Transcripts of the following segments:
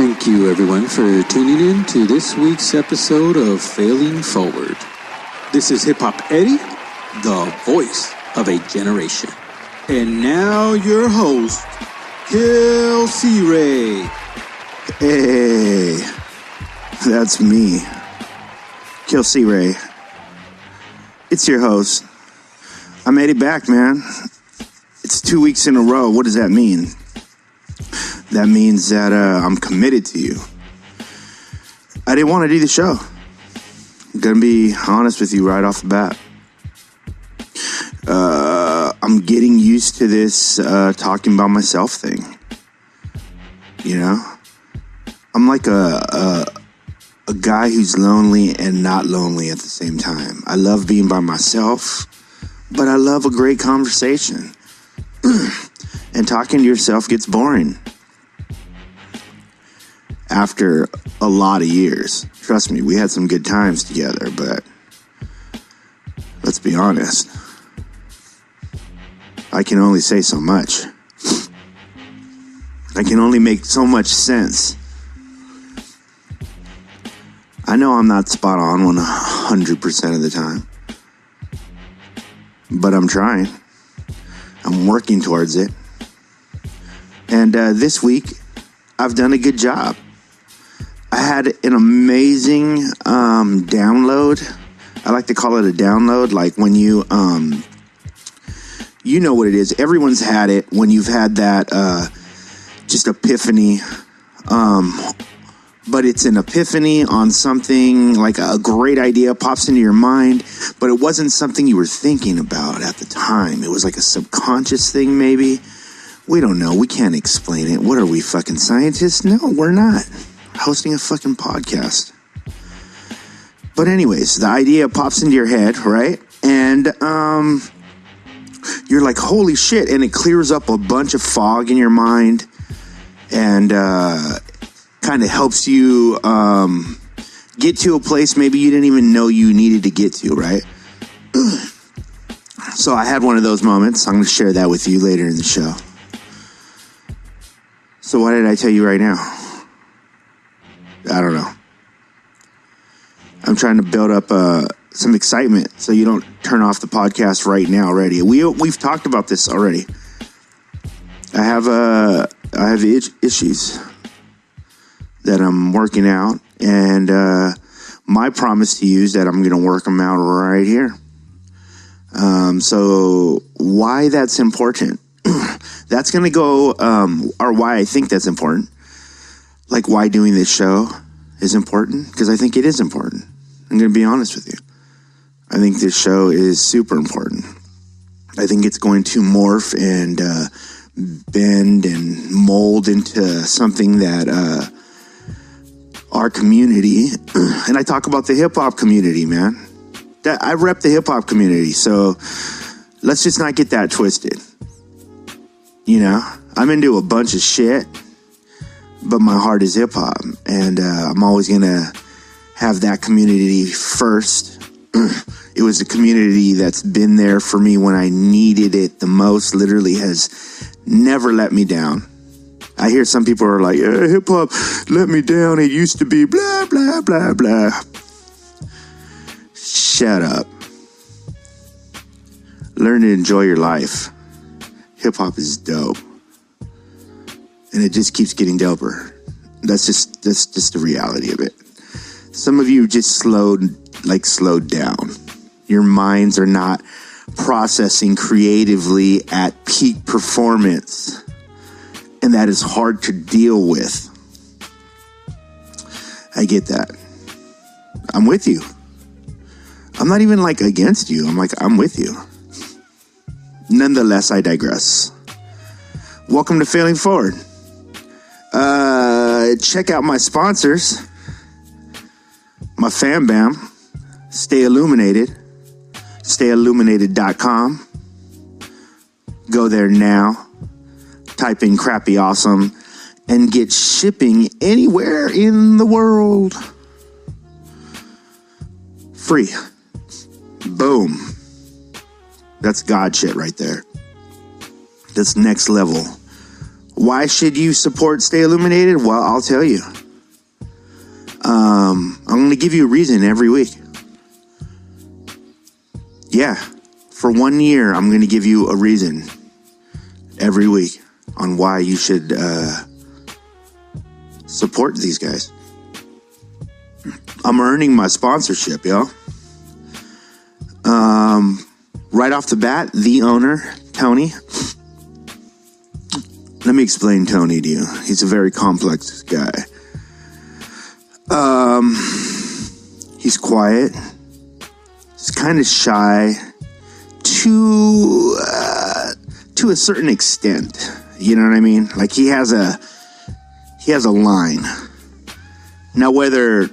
Thank you, everyone, for tuning in to this week's episode of Failing Forward. This is Hip Hop Eddie, the voice of a generation. And now your host, Kill C-Ray. Hey, that's me, Kill C-Ray. It's your host. I made it back, man. It's 2 weeks in a row. What does that mean? That means that I'm committed to you. I didn't want to do the show. I'm going to be honest with you right off the bat. I'm getting used to this talking about myself thing. You know? I'm like a guy who's lonely and not lonely at the same time. I love being by myself, but I love a great conversation. And talking to yourself gets boring after a lot of years. Trust me, we had some good times together, but let's be honest. I can only say so much. I can only make so much sense. I know I'm not spot on 100% of the time, but I'm trying. I'm working towards it. And this week, I've done a good job. I had an amazing download. I like to call it a download, like when you know what it is. Everyone's had it when you've had that just epiphany. But it's an epiphany on something, like a great idea pops into your mind, but it wasn't something you were thinking about at the time. It was like a subconscious thing, maybe. We don't know. We can't explain it. What are we, fucking scientists? No, we're not. Hosting a fucking podcast. But anyways, the idea pops into your head, right? And you're like, holy shit. And it clears up a bunch of fog in your mind. And kind of helps you get to a place maybe you didn't even know you needed to get to, right? So I had one of those moments. I'm going to share that with you later in the show. So why did I tell you right now? I don't know. I'm trying to build up some excitement so you don't turn off the podcast right now already. We've talked about this already. I have issues that I'm working out, and my promise to you is that I'm going to work them out right here. So why that's important? That's going to go, or why I think that's important. Like why doing this show is important, because I think it is important. I'm going to be honest with you. I think this show is super important. I think it's going to morph and bend and mold into something that our community, and I talk about the hip-hop community, man. I rep the hip-hop community, so let's just not get that twisted. You know, I'm into a bunch of shit, but my heart is hip-hop, and I'm always going to have that community first. It was a community that's been there for me when I needed it the most, literally has never let me down. I hear some people are like, hip-hop let me down. It used to be blah, blah, blah, blah. Shut up. Learn to enjoy your life. Hip-hop is dope. And it just keeps getting doper. That's just the reality of it. Some of you just slowed down. Your minds are not processing creatively at peak performance. And that is hard to deal with. I get that. I'm with you. I'm not even like against you. I'm with you. Nonetheless, I digress. Welcome to Failing Forward. Check out my sponsors. My fam bam. Stay Illuminated. StayIlluminated.com. Go there now. Type in Crappy Awesome and get shipping anywhere in the world. Free. Boom. That's God shit right there. That's next level Why should you support Stay Illuminated? Well, I'll tell you. I'm going to give you a reason every week. Yeah, for 1 year, I'm going to give you a reason every week on why you should support these guys. I'm earning my sponsorship, yo. Right off the bat, the owner, Tony. Let me explain Tony to you. He's a very complex guy. He's quiet. He's kind of shy to a certain extent. You know what I mean? Like he has a line. Now whether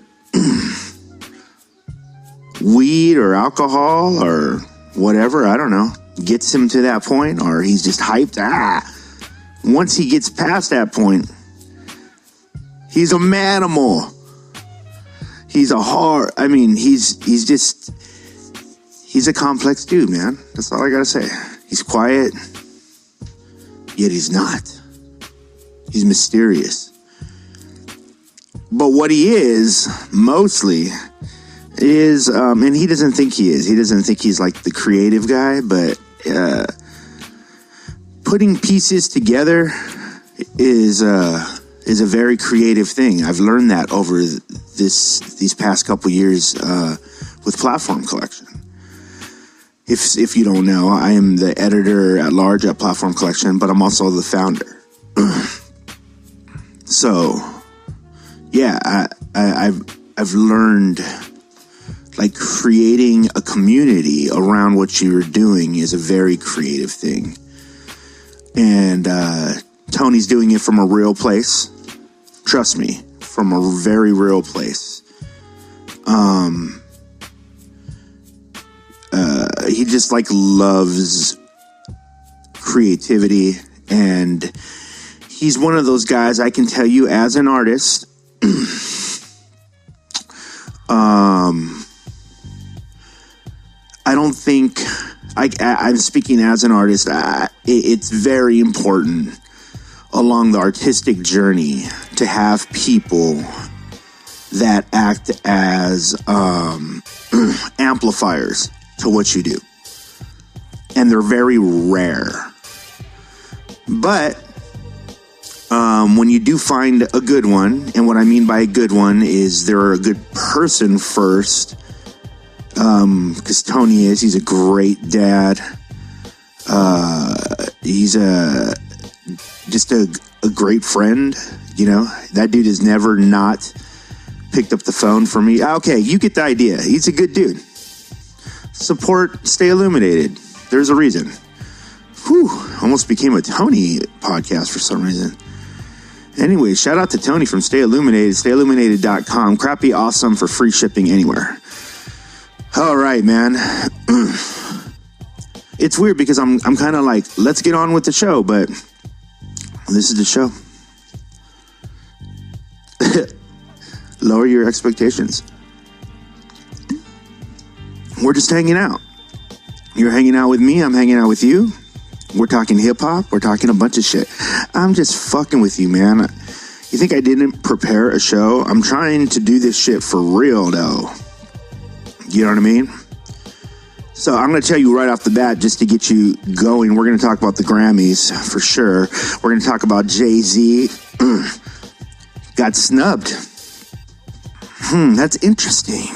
weed or alcohol or whatever, I don't know, gets him to that point, or he's just hyped. Once he gets past that point, he's a manimal. He's a he's a complex dude, man. That's all I gotta say. He's quiet, yet he's not. He's mysterious. But what he is, mostly, is, and he doesn't think he is. He doesn't think he's like the creative guy, but putting pieces together is a very creative thing. I've learned that over these past couple years with Platform Collection. If you don't know, I am the editor at large at Platform Collection, but I'm also the founder. So, yeah, I've learned, like, creating a community around what you're doing is a very creative thing. And Tony's doing it from a real place. Trust me, from a very real place. He just like loves creativity, and he's one of those guys, I can tell you as an artist, I don't think, I'm speaking as an artist, it's very important along the artistic journey to have people that act as amplifiers to what you do. And they're very rare. But when you do find a good one, and what I mean by a good one is they're a good person first, because Tony he's a great dad. He's just a great friend. You know, that dude has never not picked up the phone for me. Okay, you get the idea. He's a good dude. Support Stay Illuminated. There's a reason. Whew, almost became a Tony podcast for some reason. Anyway, shout out to Tony from Stay Illuminated, stayilluminated.com. Crappy awesome for free shipping anywhere. All right, man. It's weird because I'm kind of like, let's get on with the show, but this is the show. Lower your expectations. We're just hanging out. You're hanging out with me. I'm hanging out with you. We're talking hip hop. We're talking a bunch of shit. I'm just fucking with you, man. You think I didn't prepare a show? I'm trying to do this shit for real, though. You know what I mean? So I'm going to tell you right off the bat, just to get you going, we're going to talk about the Grammys for sure. We're going to talk about Jay-Z. Got snubbed. That's interesting.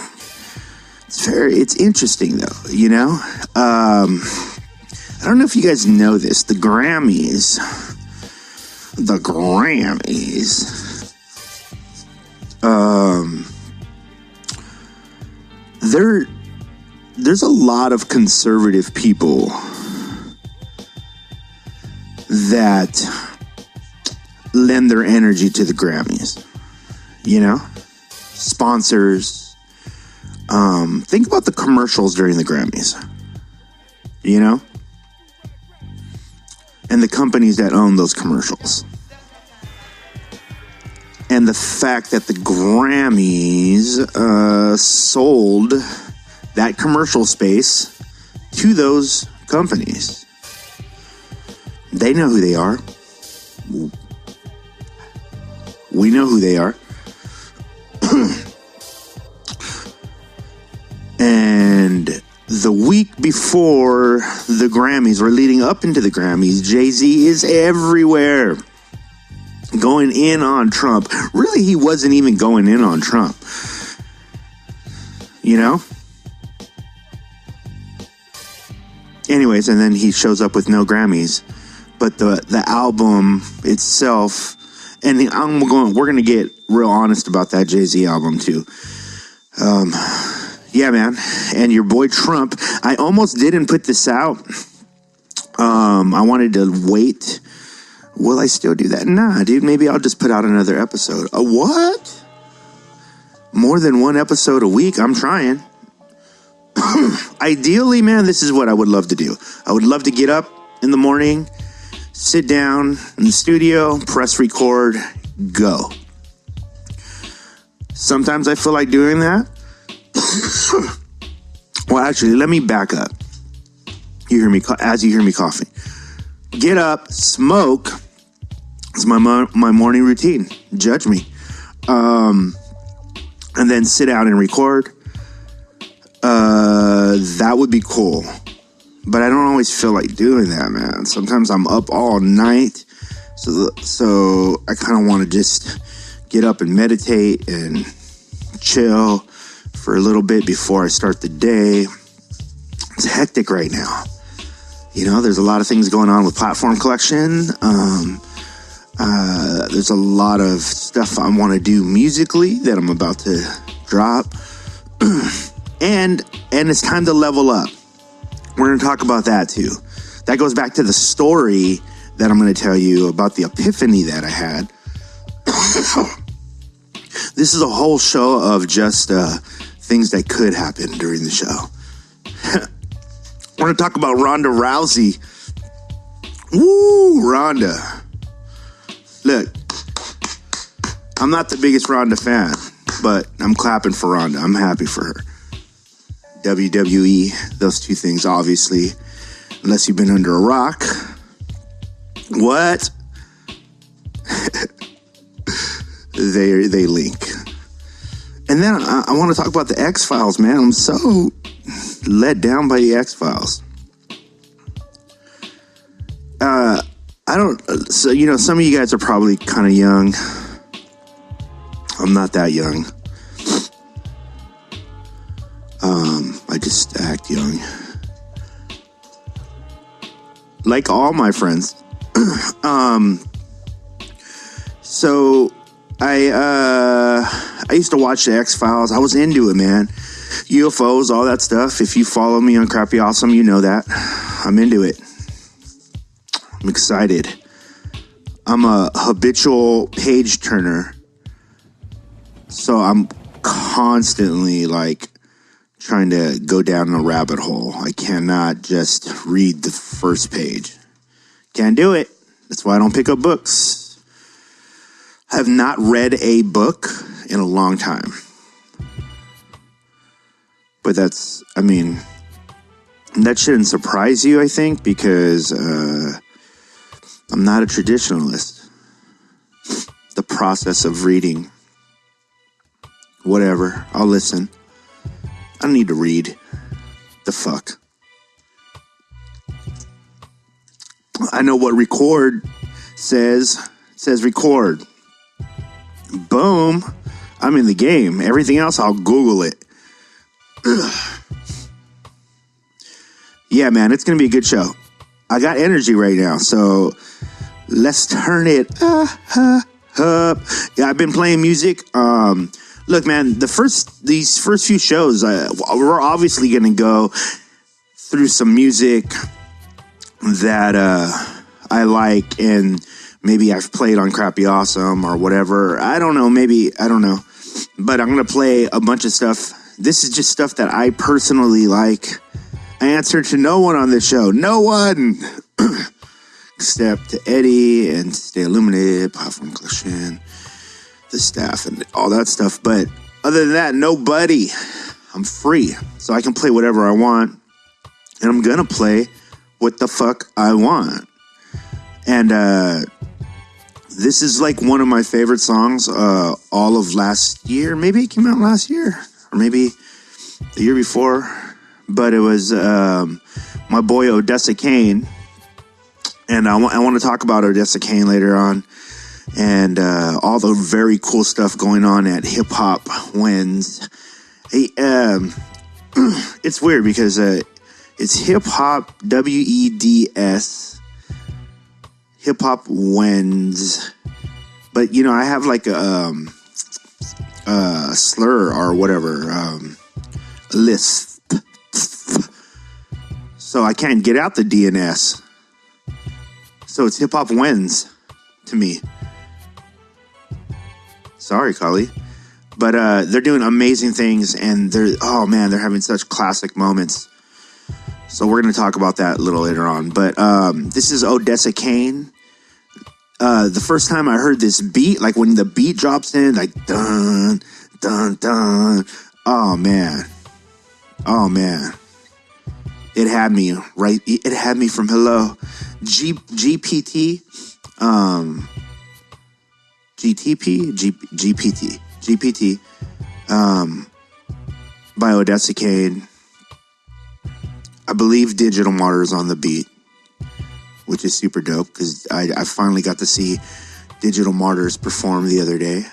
It's interesting though, you know? I don't know if you guys know this. The Grammys. There's a lot of conservative people that lend their energy to the Grammys. You know? Sponsors. Think about the commercials during the Grammys. You know? And the companies that own those commercials. And the fact that the Grammys sold that commercial space to those companies. They know who they are. We know who they are. And the week before the Grammys, or leading up into the Grammys, Jay-Z is everywhere, going in on Trump. Really, he wasn't even going in on Trump. You know? Anyways, and then he shows up with no Grammys. But the album itself, and we're going to get real honest about that Jay-Z album too. Yeah, man. And your boy Trump, I almost didn't put this out. I wanted to wait. Will I still do that? Nah, dude. Maybe I'll just put out another episode. A what? More than one episode a week? I'm trying. Ideally, man, this is what I would love to do. I would love to get up in the morning, sit down in the studio, press record, go. Sometimes I feel like doing that. Well, actually, let me back up. You hear me as you hear me coughing. Get up, smoke. It's my morning routine. Judge me. And then sit down and record. That would be cool. But I don't always feel like doing that, man. Sometimes I'm up all night. So I kind of want to just get up and meditate and chill for a little bit before I start the day. It's hectic right now. You know, there's a lot of things going on with platform collection. There's a lot of stuff I want to do musically that I'm about to drop. And it's time to level up. We're going to talk about that too. That goes back to the story that I'm going to tell you about the epiphany that I had. This is a whole show of just things that could happen during the show. We're going to talk about Ronda Rousey. Woo, Ronda. Look, I'm not the biggest Ronda fan, but I'm clapping for Ronda. I'm happy for her. WWE, those two things, obviously, unless you've been under a rock. What? They link. And then I want to talk about the X-Files, man. I'm so let down by the X-Files. So, you know, some of you guys are probably kind of young. I'm not that young. I just act young. Like all my friends. So I used to watch the X-Files. I was into it, man. UFOs, all that stuff. If you follow me on Crappy Awesome, you know that. I'm into it. I'm excited. I'm a habitual page turner. So I'm constantly like trying to go down a rabbit hole. I cannot just read the first page. Can't do it. That's why I don't pick up books. I have not read a book in a long time. But that shouldn't surprise you, I think, because I'm not a traditionalist. The process of reading, whatever, I'll listen. I don't need to read. The fuck? I know what record says. It says record. Boom. I'm in the game. Everything else, I'll Google it. Ugh. Yeah, man, it's going to be a good show. I got energy right now, so let's turn it up. Yeah, I've been playing music. Look, man, these first few shows, we're obviously going to go through some music that I like, and maybe I've played on Crappy Awesome or whatever. I don't know. But I'm going to play a bunch of stuff. This is just stuff that I personally like. I answer to no one on this show. No one. Except to Eddie and Stay Illuminated, Platform Collection, the staff, and all that stuff. But other than that, nobody. I'm free. So I can play whatever I want. And I'm going to play what the fuck I want. And, This is like one of my favorite songs all of last year. Maybe it came out last year, or maybe the year before. But it was my boy Odessa Kane. And I want to talk about Odessa Kane later on. And all the very cool stuff going on at Hip Hop Wins. Hey, it's weird because it's Hip Hop WEDS Hip Hop Wins, but you know I have like a slur or whatever list, so I can't get out the DNS. So it's Hip Hop Wins to me. Sorry, Kali. But they're doing amazing things, and they're having such classic moments. So we're going to talk about that a little later on. But this is Odessa Kane. The first time I heard this beat, like when the beat drops in, like dun, dun, dun. Oh, man. It had me, right? It had me from Hello. GPT. GPT. By Odessa Kane. I believe Digital Martyrs on the beat, which is super dope because I finally got to see Digital Martyrs perform the other day.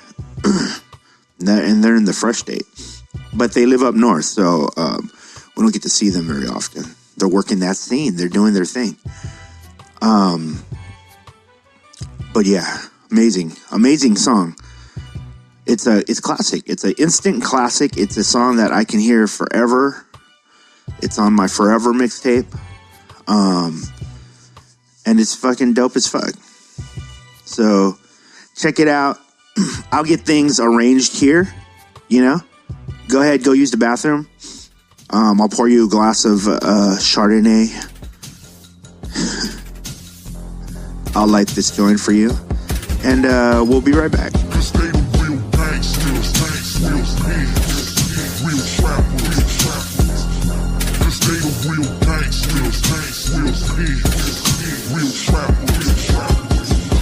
And they're in the Fresh State, but they live up north, so we don't get to see them very often. They're working that scene. They're doing their thing. But yeah, amazing song. It's classic. It's an instant classic. It's a song that I can hear forever. It's on my Forever mixtape. And it's fucking dope as fuck. So check it out. I'll get things arranged here, you know. Go ahead, go use the bathroom. I'll pour you a glass of Chardonnay. I'll light this joint for you. And we'll be right back.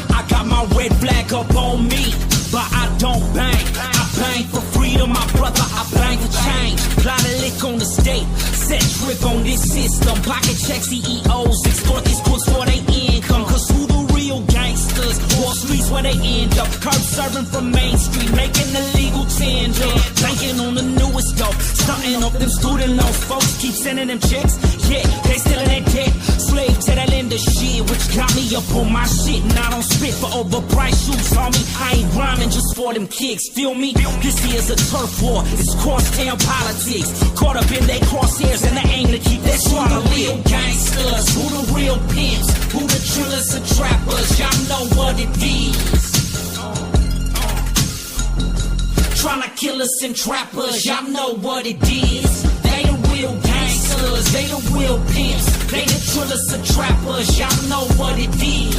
I got my red flag up on me, but I don't bang. I bang for freedom, my brother, I bang for change. Lot of lick on the state, set trip on this system. Pocket check CEOs, extort these crooks for their income. Cause who the real gangsters? Wall Street's where they end up. Curb serving from Main Street, making illegal tender. Banking on the newest dope, stunting up them student loans. Folks keep sending them checks, yeah, they still in that debt. Slave to that lender shit, which got me up on my shit. And I don't spit for overpriced shoes, homie. I ain't rhyming just for them kicks, feel me? This here's a turf war, it's crosstown politics. Caught up in their crosshairs and they aim to keep that swallow. Who the real gangsters? Who the real pimps? Who the drillers and trappers? Y'all know what it is. Tryna kill us and trap us, y'all know what it is. They the real gangsters, they the real pimps. They the drillers and trappers, y'all know what it is.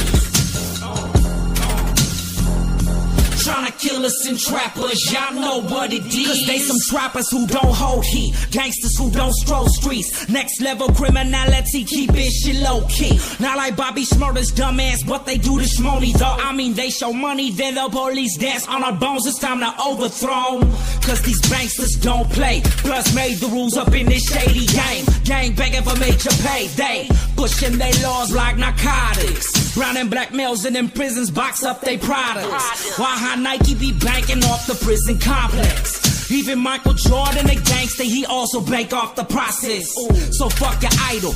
Tryna kill us and trap us, y'all know what it is. Cause they some trappers who don't hold heat, gangsters who don't stroll streets. Next level criminality, keep it shit low key. Not like Bobby Shmurda's dumbass, but they do the shmoney though. I mean they show money, then the police dance on our bones. It's time to overthrow 'em. Cause these banksters don't play, plus made the rules up in this shady game. Gang begging for major pay, they pushing their laws like narcotics. Rounding black males in them prisons, box up they products. Why how Nike be banking off the prison complex? Even Michael Jordan, a gangster, he also bank off the process. So fuck your idol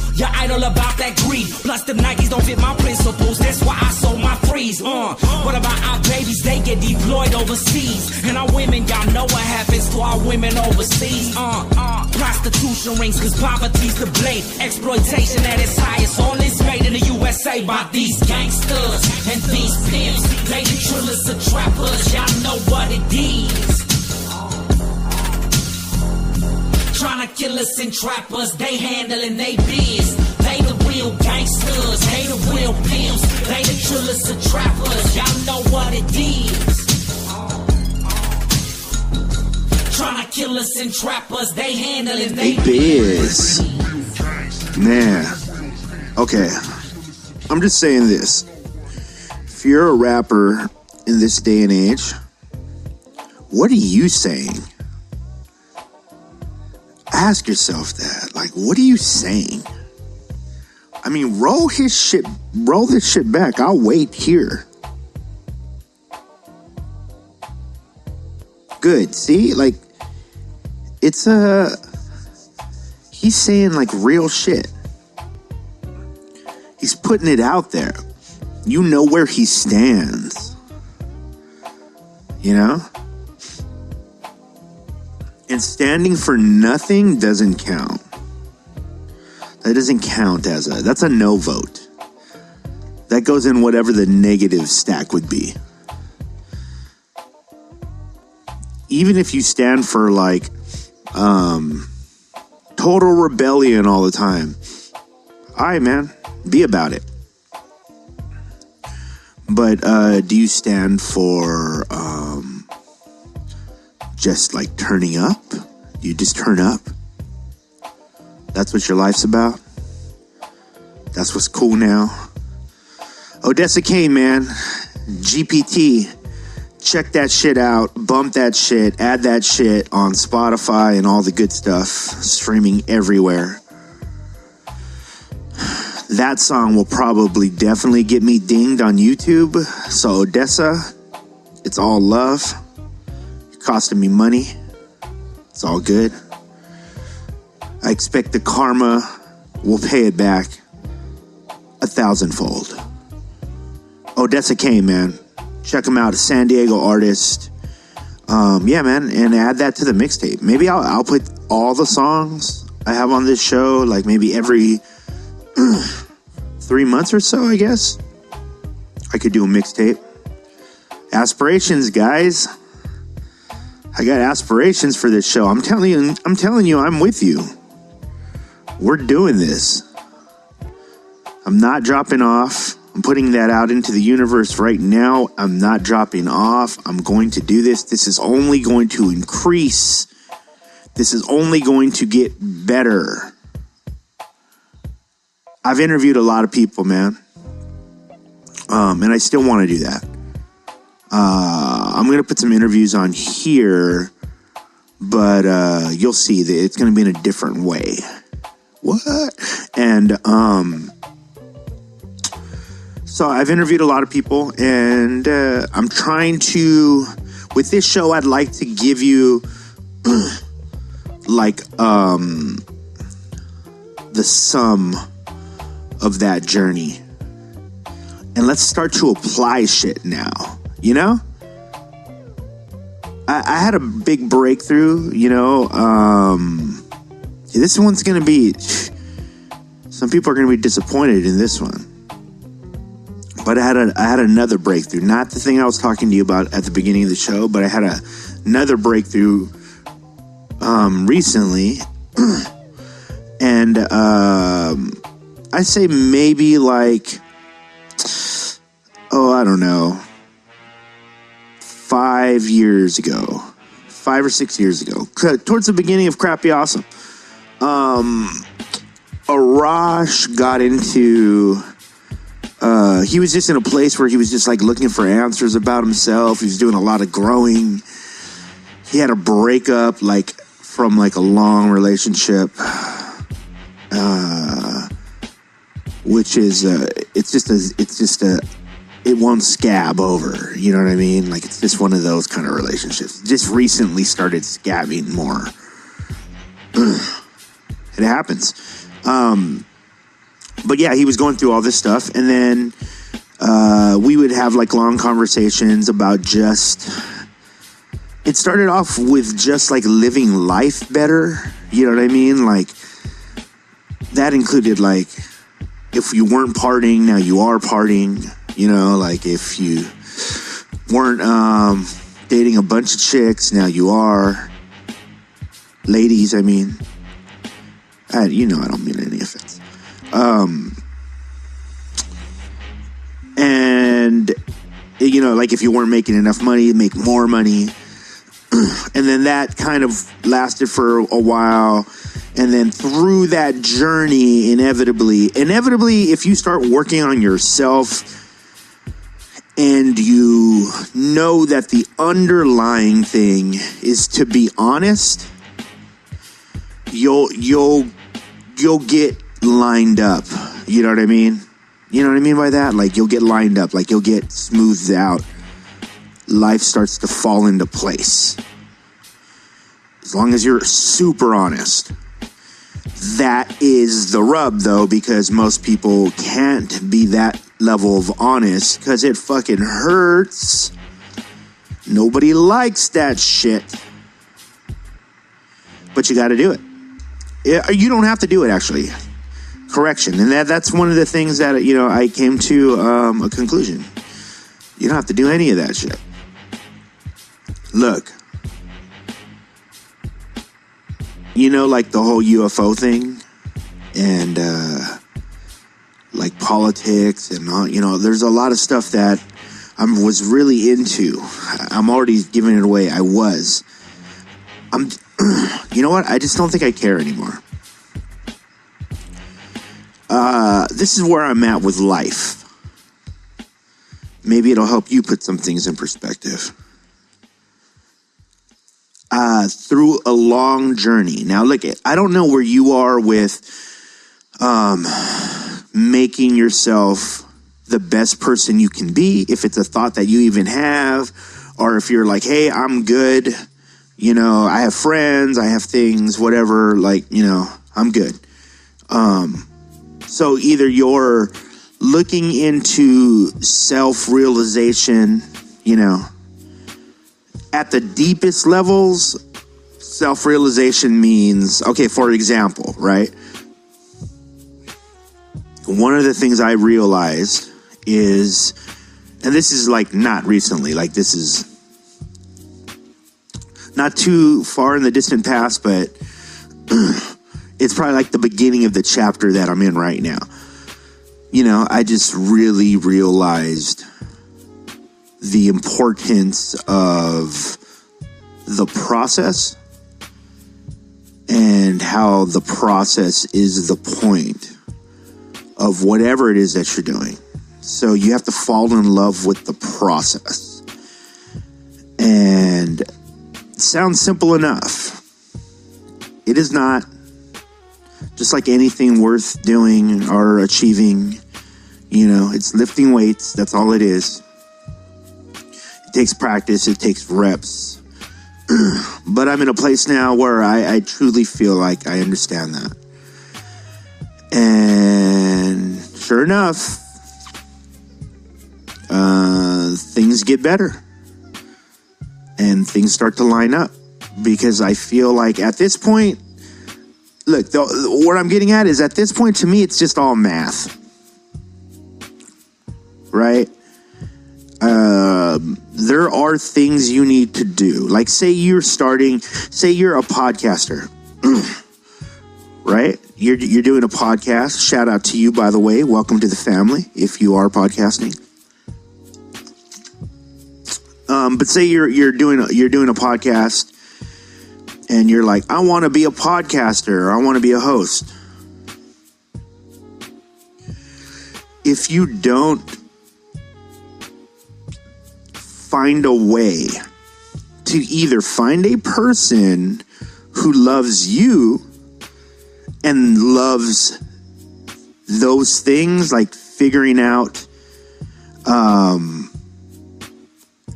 about that greed. Plus the Nikes don't fit my principles, that's why I sold my freeze. What about our babies? They get deployed overseas. And our women, y'all know what happens to our women overseas. Prostitution rings, cause poverty's the blade. Exploitation at its highest, all is made in the USA by these gangsters and these pimps. They the drillers and trappers, y'all know what it is. Tryna kill us and trap us, they handling they biz. They the real gangsters, they the real pimps. They the drillers and trappers, y'all know what it is. Tryna kill us and trap us, they handling they biz. Man, okay, I'm just saying this. if you're a rapper in this day and age, what are you saying? Ask yourself that. Like, what are you saying? I mean, roll this shit back. I'll wait here. Good. See, like, it's he's saying like real shit. He's putting it out there. You know where he stands. You know? And standing for nothing doesn't count. That doesn't count that's a no vote. That goes in whatever the negative stack would be. Even if you stand for like total rebellion all the time, all right, man, be about it. But do you stand for just like turning up? You just turn up? That's what your life's about? That's what's cool now? Odessa Kane, man. GPT. Check that shit out. Bump that shit. Add that shit on Spotify and all the good stuff. Streaming everywhere. That song will probably definitely get me dinged on YouTube. So Odessa, it's all love. You're costing me money. It's all good. I expect the karma will pay it back 1,000-fold. Odessa Kane, man. Check him out, a San Diego artist. Yeah, man, and add that to the mixtape. Maybe I'll put all the songs I have on this show, like maybe every 3 months or so, I guess. I could do a mixtape. Aspirations, guys. I got aspirations for this show. I'm telling you, I'm with you. We're doing this. I'm not dropping off. I'm putting that out into the universe right now. I'm not dropping off. I'm going to do this. This is only going to increase. This is only going to get better. I've interviewed a lot of people, man. And I still want to do that. I'm going to put some interviews on here, but you'll see that it's going to be in a different way. What? And so I've interviewed a lot of people, and I'm trying to, with this show, I'd like to give you like the sum of that journey. And let's start to apply shit now, you know? I had a big breakthrough, you know. This one's going to be, some people are going to be disappointed in this one. But I had another breakthrough. Not the thing I was talking to you about at the beginning of the show, but I had another breakthrough recently. And I say maybe like, I don't know, 5 years ago, 5 or 6 years ago, towards the beginning of Crappy Awesome, Arash got into, he was just in a place where he was just like looking for answers about himself. He was doing a lot of growing. He had a breakup like from like a long relationship, which is, it won't scab over, you know what I mean? Like, it's just one of those kind of relationships. Just recently started scabbing more. It happens. But yeah, he was going through all this stuff, and then we would have like long conversations about just, it started off with just like living life better, you know what I mean? Like, that included like, if you weren't partying, now you are partying. You know, like if you weren't dating a bunch of chicks, now you are. Ladies, I mean. I don't mean any offense. And, you know, like if you weren't making enough money, make more money. And then that kind of lasted for a while. And then through that journey, inevitably, if you start working on yourself, and you know that the underlying thing is to be honest, you'll get lined up. You know what I mean? You know what I mean by that? Like, you'll get lined up, like you'll get smoothed out. Life starts to fall into place. As long as you're super honest. That is the rub, though, because most people can't be that level of honest because it fucking hurts. Nobody likes that shit. But you got to do it. You don't have to do it, actually. Correction. And that's one of the things that, I came to a conclusion. You don't have to do any of that shit. Look. Like the whole UFO thing and like politics and all, there's a lot of stuff that I was really into. I'm already giving it away. You know what? I just don't think I care anymore. This is where I'm at with life. Maybe it'll help you put some things in perspective. Through a long journey. Now, look, I don't know where you are with making yourself the best person you can be, if it's a thought that you even have, or if you're like, hey, I'm good, I have friends, I have things, whatever, like, I'm good. So either you're looking into self-realization, at the deepest levels. Self-realization means, okay, for example, right? One of the things I realized is, and this is like not recently, like this is not too far in the distant past, but it's probably like the beginning of the chapter that I'm in right now. I just really realized the importance of the process and how the process is the point of whatever it is that you're doing. So you have to fall in love with the process. And it sounds simple enough. It is not. Just like anything worth doing or achieving, it's lifting weights. That's all it is. It takes practice. It takes reps. But I'm in a place now where I truly feel like I understand that. And sure enough, things get better. And things start to line up. Because I feel like at this point, look, what I'm getting at is at this point, to me, it's just all math. Right? There are things you need to do. Like, say you're a podcaster, right? You're doing a podcast. Shout out to you, by the way. Welcome to the family, if you are podcasting. But say you're doing a podcast, and you're like, I want to be a podcaster, or I want to be a host. If you don't find a way to either find a person who loves you and loves those things, like figuring out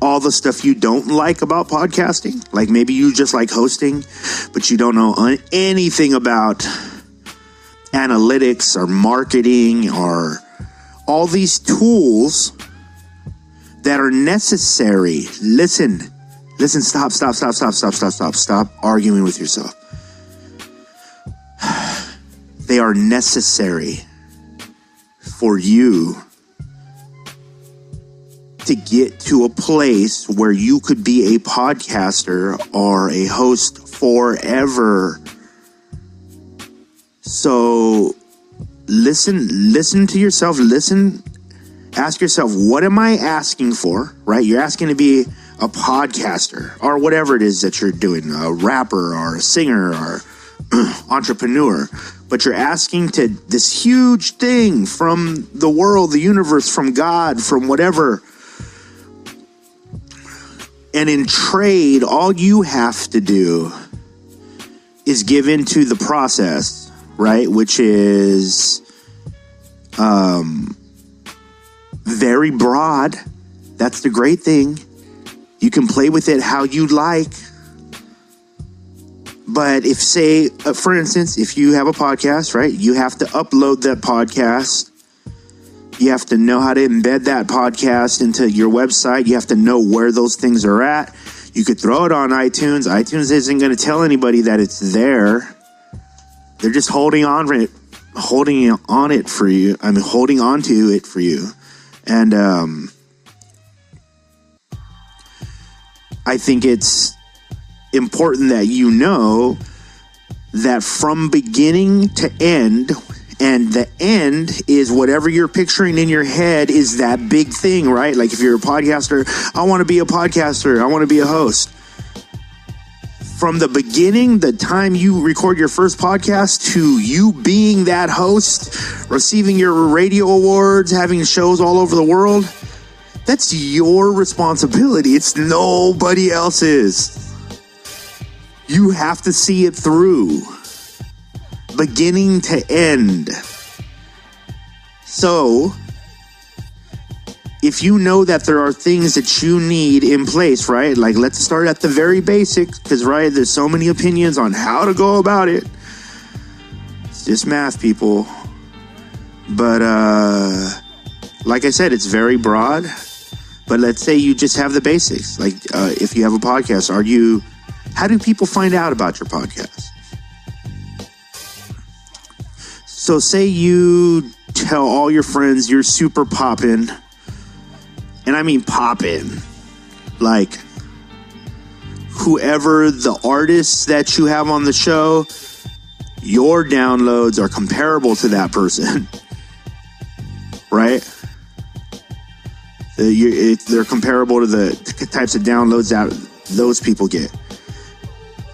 all the stuff you don't like about podcasting. Like maybe you just like hosting, but you don't know anything about analytics or marketing or all these tools that are necessary. Listen, stop arguing with yourself. They are necessary for you to get to a place where you could be a podcaster or a host forever. So listen to yourself. Ask yourself, what am I asking for, right? You're asking to be a podcaster or whatever it is that you're doing, a rapper or a singer or entrepreneur, but you're asking to this huge thing from the world, the universe, from God, from whatever, And in trade, all you have to do is give into the process, right? Which is very broad. That's the great thing. You can play with it how you like. But if, say, for instance, if you have a podcast, right, you have to upload that podcast. You have to know how to embed that podcast into your website. You have to know where those things are at. You could throw it on iTunes. iTunes isn't going to tell anybody that it's there. They're just holding on to it for you. Holding on to it for you. And I think it's important that you know that from beginning to end, and the end is whatever you're picturing in your head is that big thing, right? Like if you're a podcaster, I want to be a podcaster. I want to be a host. From the beginning, the time you record your first podcast to you being that host, receiving your radio awards, having shows all over the world, that's your responsibility. It's nobody else's. You have to see it through, beginning to end. So, if you know that there are things that you need in place, right? Like, let's start at the very basics, because, right, there's so many opinions on how to go about it. It's just math, people. But, like I said, it's very broad. But let's say you just have the basics. Like, if you have a podcast, how do people find out about your podcast? So say you tell all your friends you're super poppin', and I mean poppin', like whoever the artists that you have on the show, your downloads are comparable to that person, right? They're comparable to the types of downloads that those people get,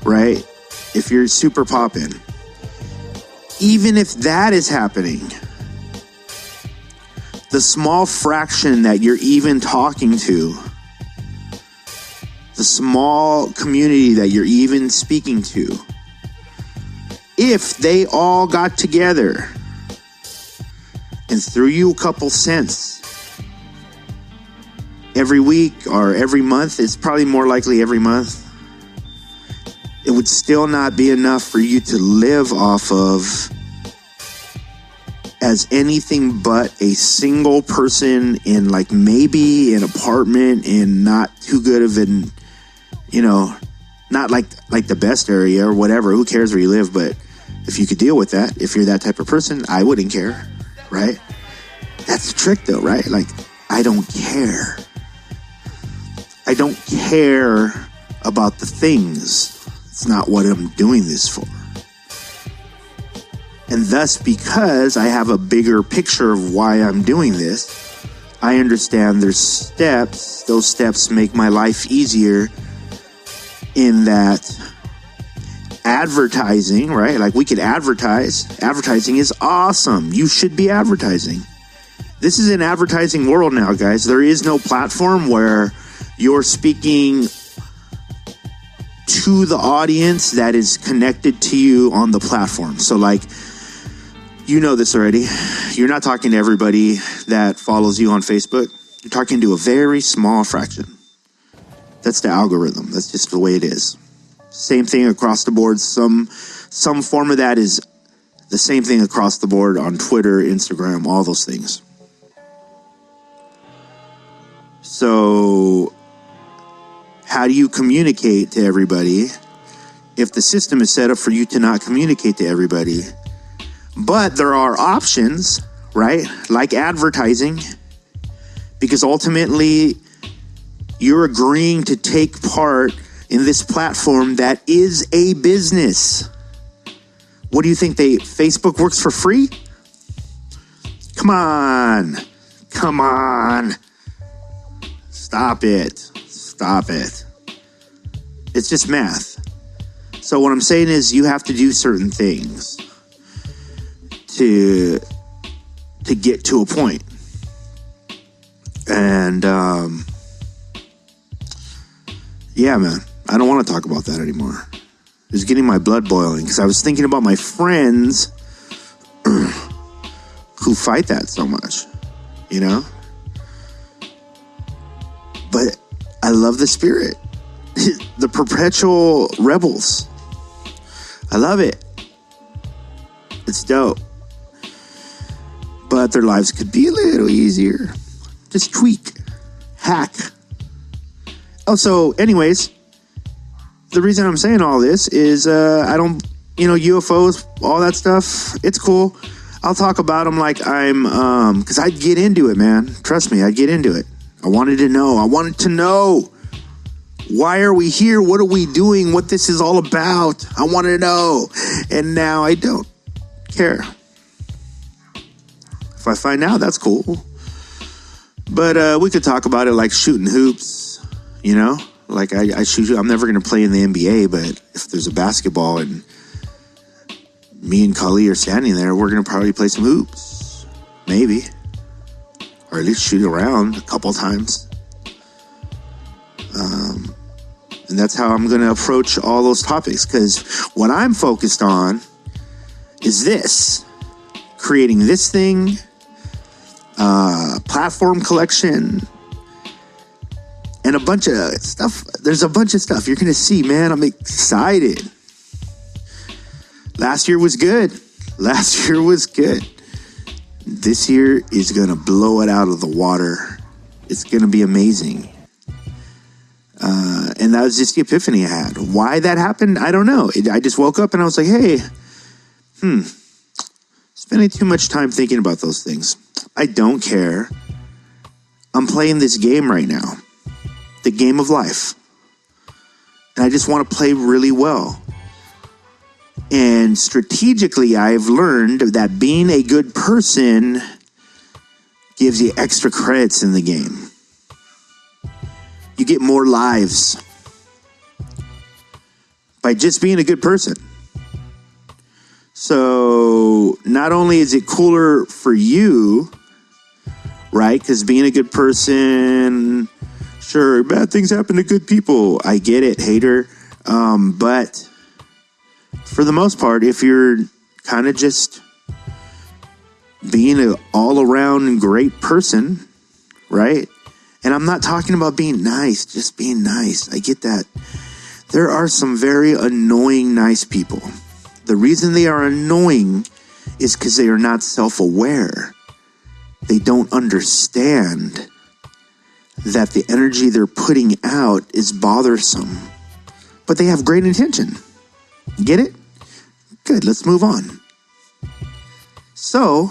right? If you're super poppin'. Even if that is happening, the small fraction that you're even talking to, the small community that you're even speaking to, if they all got together and threw you a couple cents every week or every month, it's probably more likely every month, it would still not be enough for you to live off of as anything but a single person in like maybe an apartment in not too good of an, not like the best area or whatever. Who cares where you live? But if you could deal with that, if you're that type of person, I wouldn't care, right? That's the trick though, right? Like, I don't care. I don't care about the things. It's not what I'm doing this for. And thus, because I have a bigger picture of why I'm doing this, I understand there's steps. Those steps make my life easier in that advertising, right? Like we could advertise. Advertising is awesome. You should be advertising. This is an advertising world now, guys. There is no platform where you're speaking to the audience that is connected to you on the platform. So like, you know this already. You're not talking to everybody that follows you on Facebook. You're talking to a very small fraction. That's the algorithm. That's just the way it is. Same thing across the board. Some form of that is the same thing across the board on Twitter, Instagram, all those things. So how do you communicate to everybody if the system is set up for you to not communicate to everybody? But there are options, right? Like advertising, because ultimately you're agreeing to take part in this platform that is a business. What do you think? Facebook works for free? Come on. Stop it. It's just math. So what I'm saying is you have to do certain things to get to a point. Yeah, man. I don't want to talk about that anymore. It's getting my blood boiling because I was thinking about my friends who fight that so much, you know? But I love the spirit. The perpetual rebels. I love it. It's dope. But their lives could be a little easier. Just tweak. Hack. Oh, so anyways, the reason I'm saying all this is I don't, UFOs, all that stuff, it's cool. I'll talk about them like I'm, because I'd get into it, man. Trust me, I'd get into it. I wanted to know. I wanted to know. Why are we here? What are we doing? What this is all about? I want to know. And now I don't care. If I find out, that's cool. But we could talk about it like shooting hoops, Like I shoot. I'm never going to play in the NBA, but if there's a basketball and me and Kali are standing there, we're going to probably play some hoops. Maybe. Or at least shoot around a couple times. And that's how I'm going to approach all those topics. Because what I'm focused on is this. Creating this thing. Platform collection. And a bunch of stuff. There's a bunch of stuff you're going to see, man. I'm excited. Last year was good. This year is going to blow it out of the water. It's going to be amazing. And that was just the epiphany I had. Why that happened, I don't know. I just woke up and I was like, hey, spending too much time thinking about those things. I don't care. I'm playing this game right now. The game of life. And I just want to play really well. And strategically, I've learned that being a good person gives you extra credits in the game. You get more lives by just being a good person. So not only is it cooler for you, right? Because being a good person, sure, bad things happen to good people. I get it, hater. But for the most part, if you're kind of just being an all-around great person, right? And I'm not talking about being nice, just being nice. I get that. There are some very annoying nice people. The reason they are annoying is because they are not self-aware. They don't understand that the energy they're putting out is bothersome. But they have great intention. Get it? Good, let's move on. So,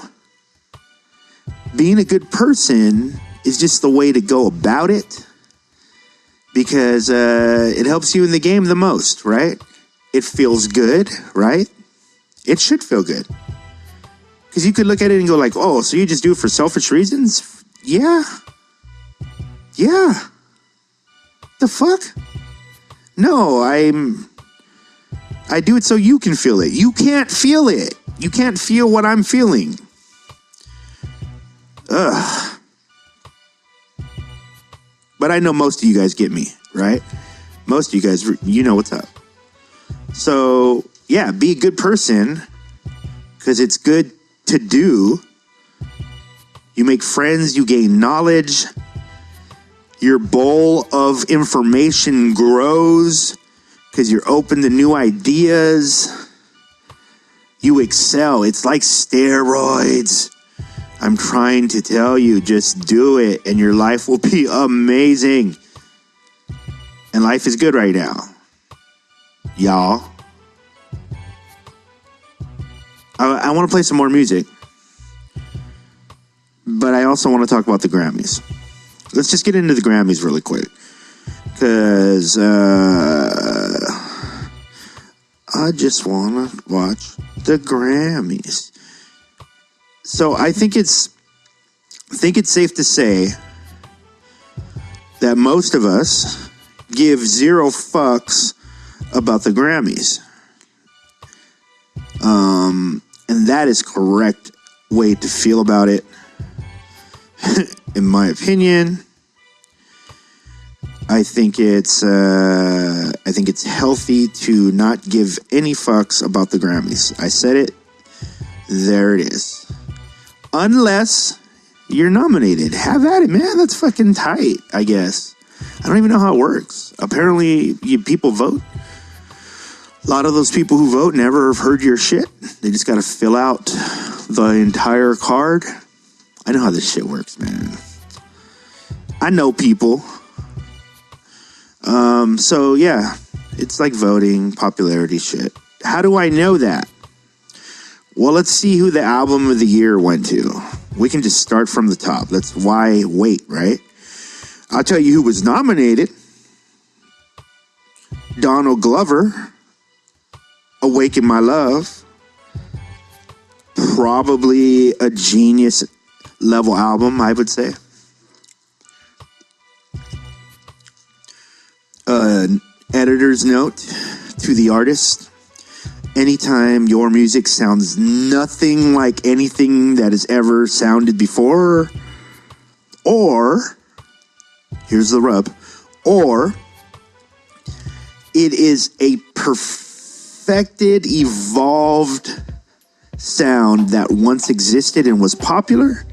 being a good person is just the way to go about it because it helps you in the game the most, right? It feels good, right? It should feel good. Because you could look at it and go like, oh, so you just do it for selfish reasons? Yeah. The fuck? No, I do it so you can feel it. You can't feel it. You can't feel what I'm feeling. Ugh. But I know most of you guys get me, right? Most of you guys, you know what's up. So, yeah, be a good person because it's good to do. You make friends, you gain knowledge. Your bowl of information grows because you're open to new ideas. You excel. It's like steroids. I'm trying to tell you, just do it and your life will be amazing. And life is good right now. Y'all. I want to play some more music. But I also want to talk about the Grammys. Let's just get into the Grammys really quick. Because I just want to watch the Grammys. So I think it's safe to say that most of us give zero fucks about the Grammys. And that is correct way to feel about it, in my opinion. I think it's healthy to not give any fucks about the Grammys. I said it. There it is. Unless you're nominated. Have at it, man. That's fucking tight, I guess. I don't even know how it works. Apparently, people vote. A lot of those people who vote never have heard your shit. They just got to fill out the entire card. I know how this shit works, man. I know people. So yeah, it's like voting, popularity shit. How do I know that? Well, let's see who the album of the year went to. We can just start from the top. That's why wait, right? I'll tell you who was nominated. Donald Glover, Awaken My Love. Probably a genius level album, I would say. Editor's note to the artist. Anytime your music sounds nothing like anything that has ever sounded before, or, here's the rub, or it is a perfected, evolved sound that once existed and was popular,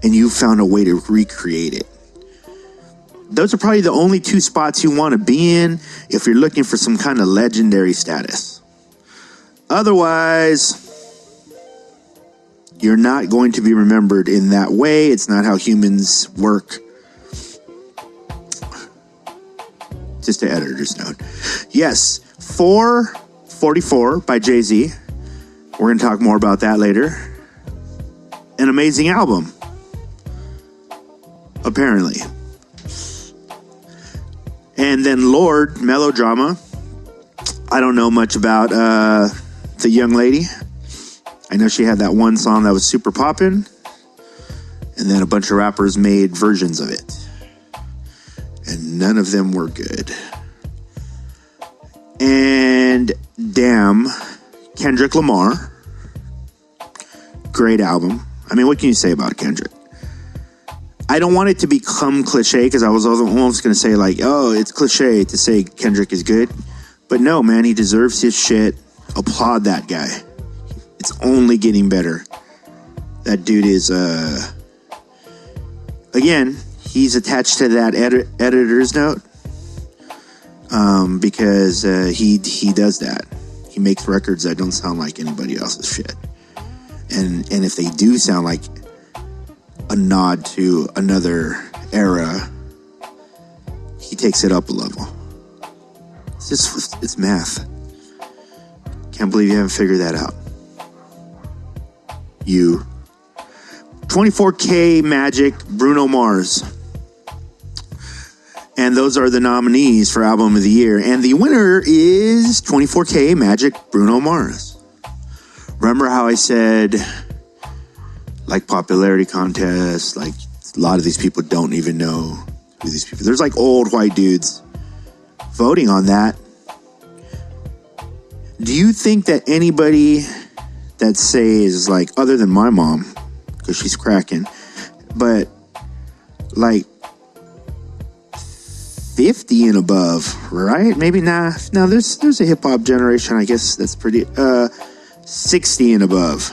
and you found a way to recreate it. Those are probably the only two spots you want to be in if you're looking for some kind of legendary status. Otherwise, you're not going to be remembered in that way. It's not how humans work. Just an editor's note. Yes, 444 by Jay-Z. We're going to talk more about that later. An amazing album. Apparently. And then Lord, Melodrama. I don't know much about the young lady. I know she had that one song that was super poppin'. And then a bunch of rappers made versions of it. And none of them were good. And Damn, Kendrick Lamar. Great album. I mean, what can you say about Kendrick? I don't want it to become cliche because I was almost going to say like, oh, it's cliche to say Kendrick is good. But no, man, he deserves his shit. Applaud that guy. It's only getting better. That dude is, again, he's attached to that editor's note because he does that. He makes records that don't sound like anybody else's shit. And if they do sound like a nod to another era, he takes it up a level. It's math. Can't believe you haven't figured that out. You. 24K Magic, Bruno Mars. And those are the nominees for Album of the Year. And the winner is 24K Magic, Bruno Mars. Remember how I said, like popularity contests, like a lot of these people don't even know who these people. There's like old white dudes voting on that. Do you think that anybody that says like, other than my mom, because she's cracking, but like 50 and above, right? Maybe nah. No, there's a hip hop generation, I guess that's pretty 60 and above.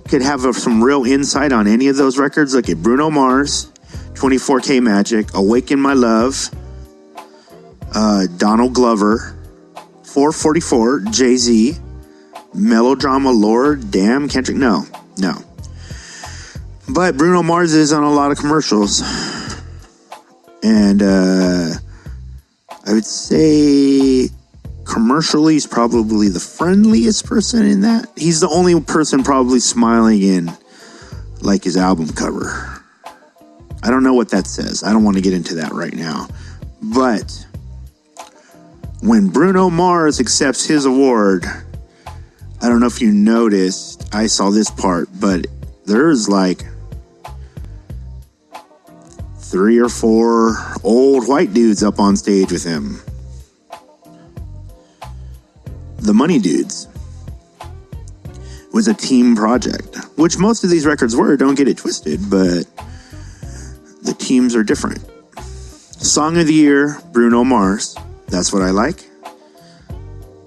Could have some real insight on any of those records. Look at Bruno Mars, 24K Magic, Awaken My Love, Donald Glover, 444, Jay-Z, Melodrama, Lord, Damn, Kendrick. No. But Bruno Mars is on a lot of commercials. And I would say commercially he's probably the friendliest person in that. He's the only person probably smiling in like his album cover. I don't know what that says. I don't want to get into that right now. But when Bruno Mars accepts his award, I don't know if you noticed, I saw this part, but there's like 3 or 4 old white dudes up on stage with him. The Money Dudes. It was a team project, which most of these records were, don't get it twisted, but the teams are different. Song of the Year, Bruno Mars. That's what I like.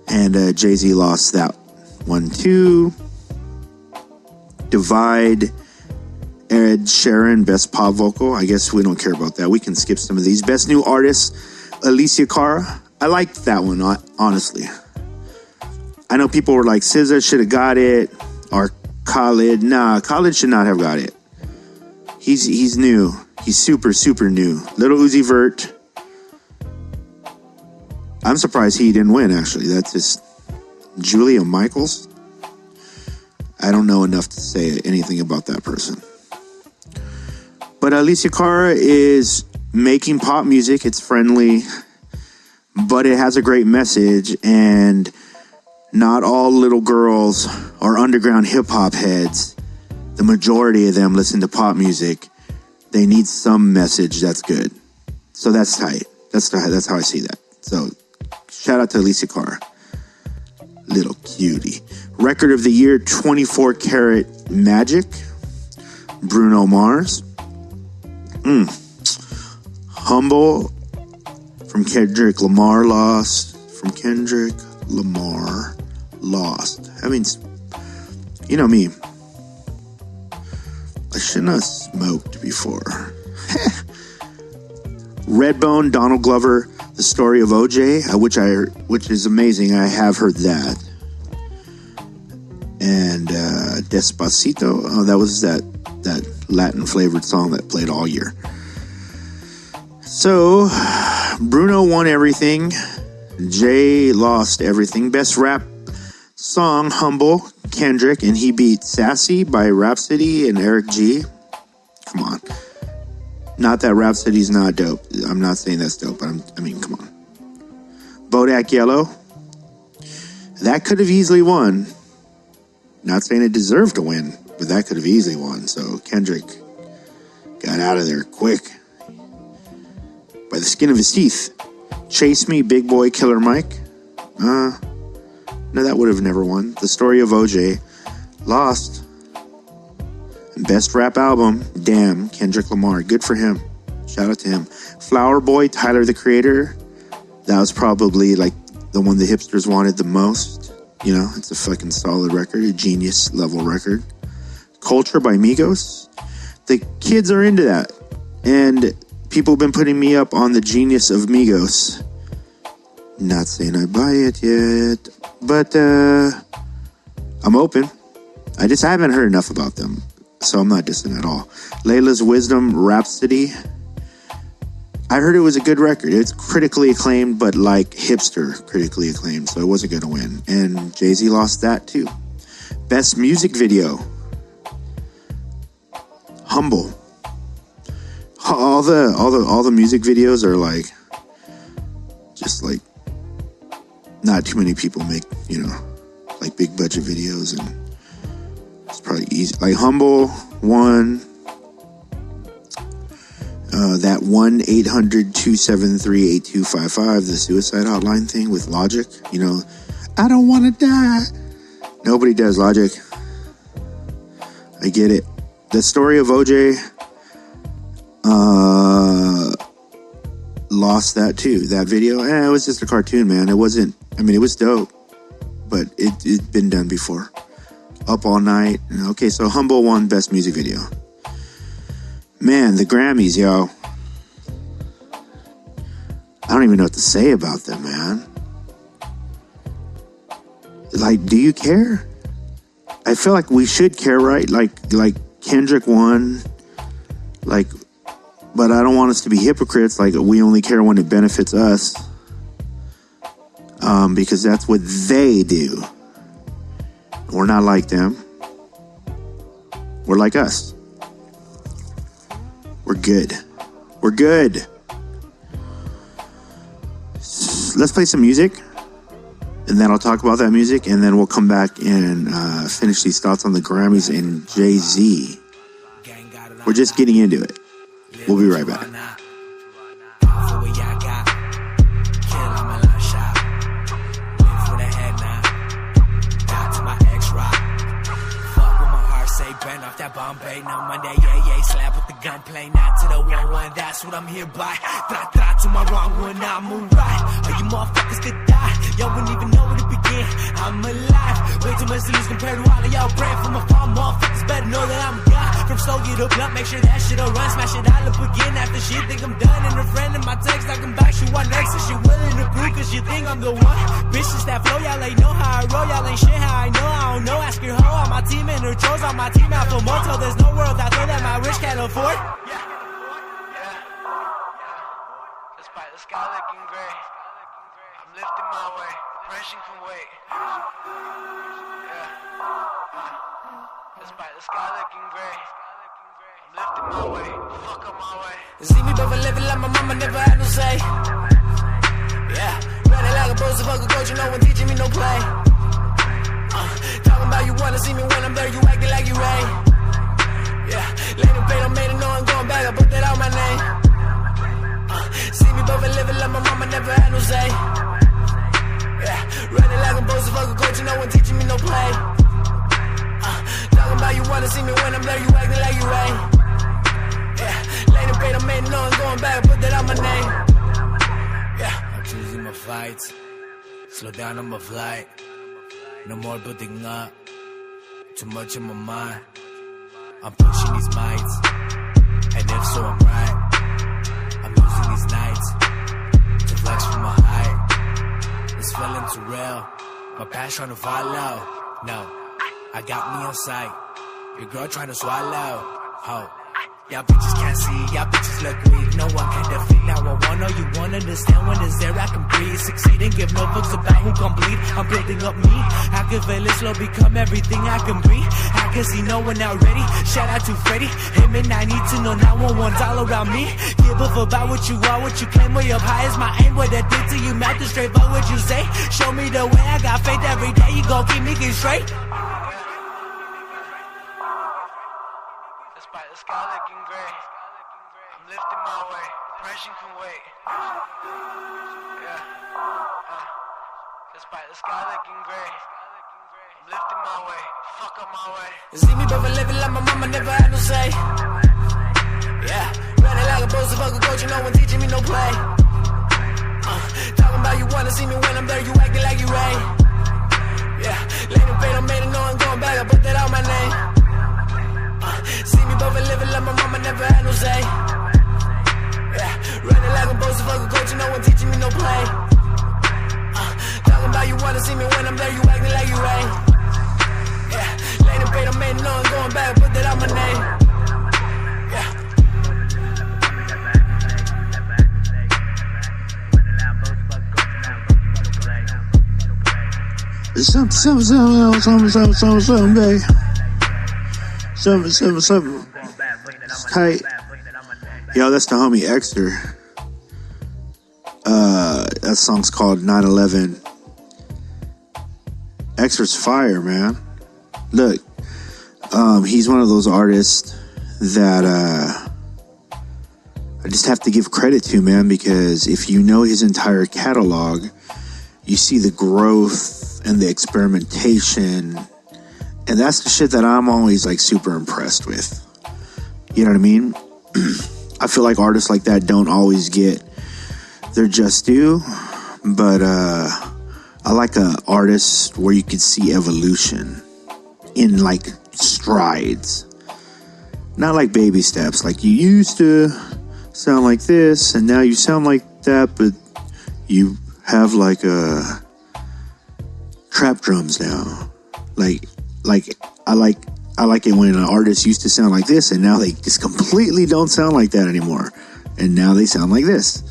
And Jay-Z lost that one too. Divide, Ed Sheeran, Best Pop Vocal. I guess we don't care about that. We can skip some of these. Best New Artist, Alicia Cara. I liked that one, honestly. I know people were like, SZA should have got it, or Khalid. Nah, Khalid should not have got it. He's new. He's super, super new. Little Uzi Vert. I'm surprised he didn't win, actually. That's just Julia Michaels. I don't know enough to say anything about that person. But Alicia Cara is making pop music. It's friendly, but it has a great message. And not all little girls are underground hip-hop heads. The majority of them listen to pop music. They need some message that's good. So that's tight. That's how I see that. So shout out to Alicia Cara. Little cutie. Record of the Year, 24 Karat Magic. Bruno Mars. Humble from Kendrick Lamar lost. I mean, you know me. I shouldn't have smoked before. Redbone, Donald Glover, The Story of OJ, which is amazing. I have heard that. And Despacito. Oh, that was that Latin flavored song that played all year. So Bruno won everything. Jay lost everything. Best rap song, Humble, Kendrick, and he beat Sassy by Rhapsody and Eric G. Come on. Not that Rhapsody's not dope. I'm not saying that's dope, but I mean, come on. Bodak Yellow. That could have easily won. Not saying it deserved to win, but that could have easily won. So Kendrick got out of there quick. By the skin of his teeth. Chase Me, Big Boy, Killer Mike. No, that would have never won. The Story of OJ. Lost. Best rap album, Damn, Kendrick Lamar. Good for him. Shout out to him. Flower Boy, Tyler, the Creator. That was probably like the one the hipsters wanted the most. You know, it's a fucking solid record, a genius level record. Culture by Migos. The kids are into that. And people have been putting me up on the genius of Migos. Not saying I buy it yet, but I'm open. I haven't heard enough about them, so I'm not dissing at all. Layla's Wisdom, Rhapsody. I heard it was a good record. It's critically acclaimed, but like hipster critically acclaimed, so it wasn't going to win. And Jay-Z lost that too. Best music video, Humble. All the music videos are like, just like, not too many people make, you know, like big budget videos, and it's probably easy. Like Humble won. That 1-800-273-8255, the suicide hotline thing with Logic. You know, I don't want to die. Nobody does, Logic. I get it. The Story of OJ lost that too. That video, it was just a cartoon, man. It wasn't, I mean, it was dope, but it'd been done before. Up All Night. Okay, so Humble won Best Music Video. Man, the Grammys, yo. I don't even know what to say about them, man. Like, do you care? I feel like we should care, right? Like Kendrick won. Like, but I don't want us to be hypocrites. Like, we only care when it benefits us. Because that's what they do. We're not like them. We're like us. We're good. We're good. Let's play some music, and then I'll talk about that music, and then we'll come back and finish these thoughts on the Grammys and Jay-Z. We're just getting into it. We'll be right back. Bend off that Bombay, no Monday, yeah, slap with the gunplay, not to the 1-1, that's what I'm here by. to my wrong when I move right. Or you motherfuckers could die. Y'all wouldn't even know where to begin. I'm alive. Way too much to lose compared to all of y'all praying for my fall. Motherfuckers better know that I'm God. From slow get up, blunt, make sure that shit'll run. Smash it all up again after shit. Think I'm done. And a friend in my text, I come back. She want next. And she willing to prove cause you think I'm the one. Bitches that flow, y'all ain't know how I roll. Y'all ain't shit how I know. I don't know. Ask your hoe on my team and her trolls on my team out for more. Till there's no world out there that my rich can't afford. Despite the sky looking gray, I'm lifting my way. Depression can wait. Despite the sky looking gray, I'm lifting my way. Fuck on my way. See me both living like my mama never had no say. Yeah, running like a boss, fuck a coach, you know one teaching me no play. Talking about you wanna see me when I'm there, you acting like you Ray. Yeah, later paid, I made it, know I'm going back, I put that out my name. See me both living like my mama never had no say. Yeah, running like a boss, fuck a coach, you know one teaching me no play. Talking about you wanna see me when I'm there, you acting like you Ray. Yeah, later paid, I made it, know I'm going back, I put that out my name. Yeah, I'm choosing my fights, slow down on my flight. No more building up, too much in my mind. I'm pushing these mics, and if so, I'm right. I'm using these nights to flex from my height. It's feeling too real, my past trying to follow. No, I got me on sight, your girl trying to swallow. Oh, y'all bitches can't see, y'all bitches look weak. No one can defeat, now I wanna, you won't understand when it's there. I can breathe, succeed and give no fucks about who complete. I'm building up me, I can feel it slow, become everything I can be. I can see no one out ready, shout out to Freddy. Him and I need to know 911's all around me. Give up about what you are, what you claim, way up high is my aim. What I did to you, math is straight, but what you say? Show me the way, I got faith every day, you gon' keep me getting straight. Despite the sky looking gray, I'm lifting my way. Depression can wait. Despite the sky looking gray, I'm lifting my way. Fuck on my way. See me both living like my mama never had no say. Yeah, running like a boss, fuck a coach, you know one teaching me no play. Talking about you wanna see me when I'm there, you acting like you Ray. Yeah, later paid, I made it, know I'm going back, I put that out my name. See me both living like my mama never had no say. Yeah, running like a boss, fuck a coach, you know one teaching me no play. Talking about you wanna see me when I'm there, you acting like you Ray. Yeah, later paid, I made it, know I'm going back, put that out my name. Yeah. Someday. Something. Tight. Yo, that's the homie Exter. That song's called 9/11. Exter's fire, man. Look, he's one of those artists that I just have to give credit to, man, because if you know his entire catalog, you see the growth and the experimentation, and that's the shit that I'm always like super impressed with. You know what I mean? I feel like artists like that don't always get their just due, but I like a artist where you could see evolution in like strides, not like baby steps. Like you used to sound like this, and now you sound like that, but you have like a trap drums now. Like I like it when an artist used to sound like this, and now they just completely don't sound like that anymore, and now they sound like this,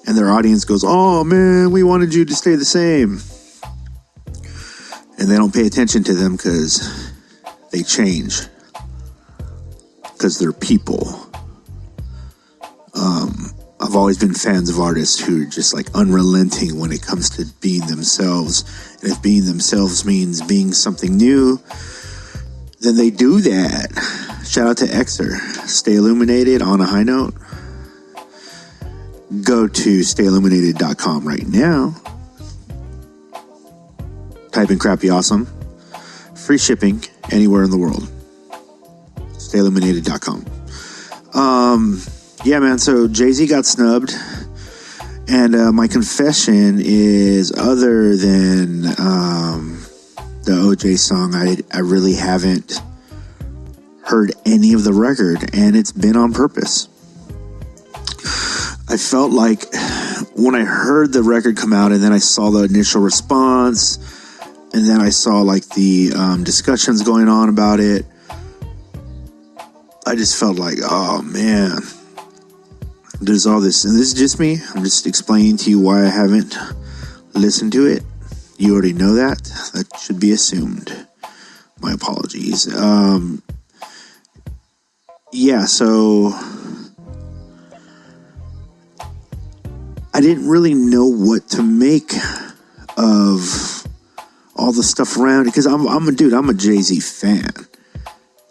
and their audience goes, "Oh man, we wanted you to stay the same," and they don't pay attention to them because they change, because they're people. I've always been fans of artists who are just like unrelenting when it comes to being themselves. And if being themselves means being something new, then they do that. Shout out to Exter. Stay illuminated on a high note. Go to stayilluminated.com right now. Type in Crappy Awesome. Free shipping anywhere in the world. Stayilluminated.com. Yeah, man, so Jay-Z got snubbed And my confession is, other than the OJ song, I really haven't heard any of the record, and it's been on purpose. I felt like when I heard the record come out, and then I saw the initial response, and then I saw like the discussions going on about it, I just felt like, oh man, there's all this, and this is just me. I'm just explaining to you why I haven't listened to it. You already know that. That should be assumed. My apologies. Yeah, so I didn't really know what to make of all the stuff around it, because I'm a Jay-Z fan,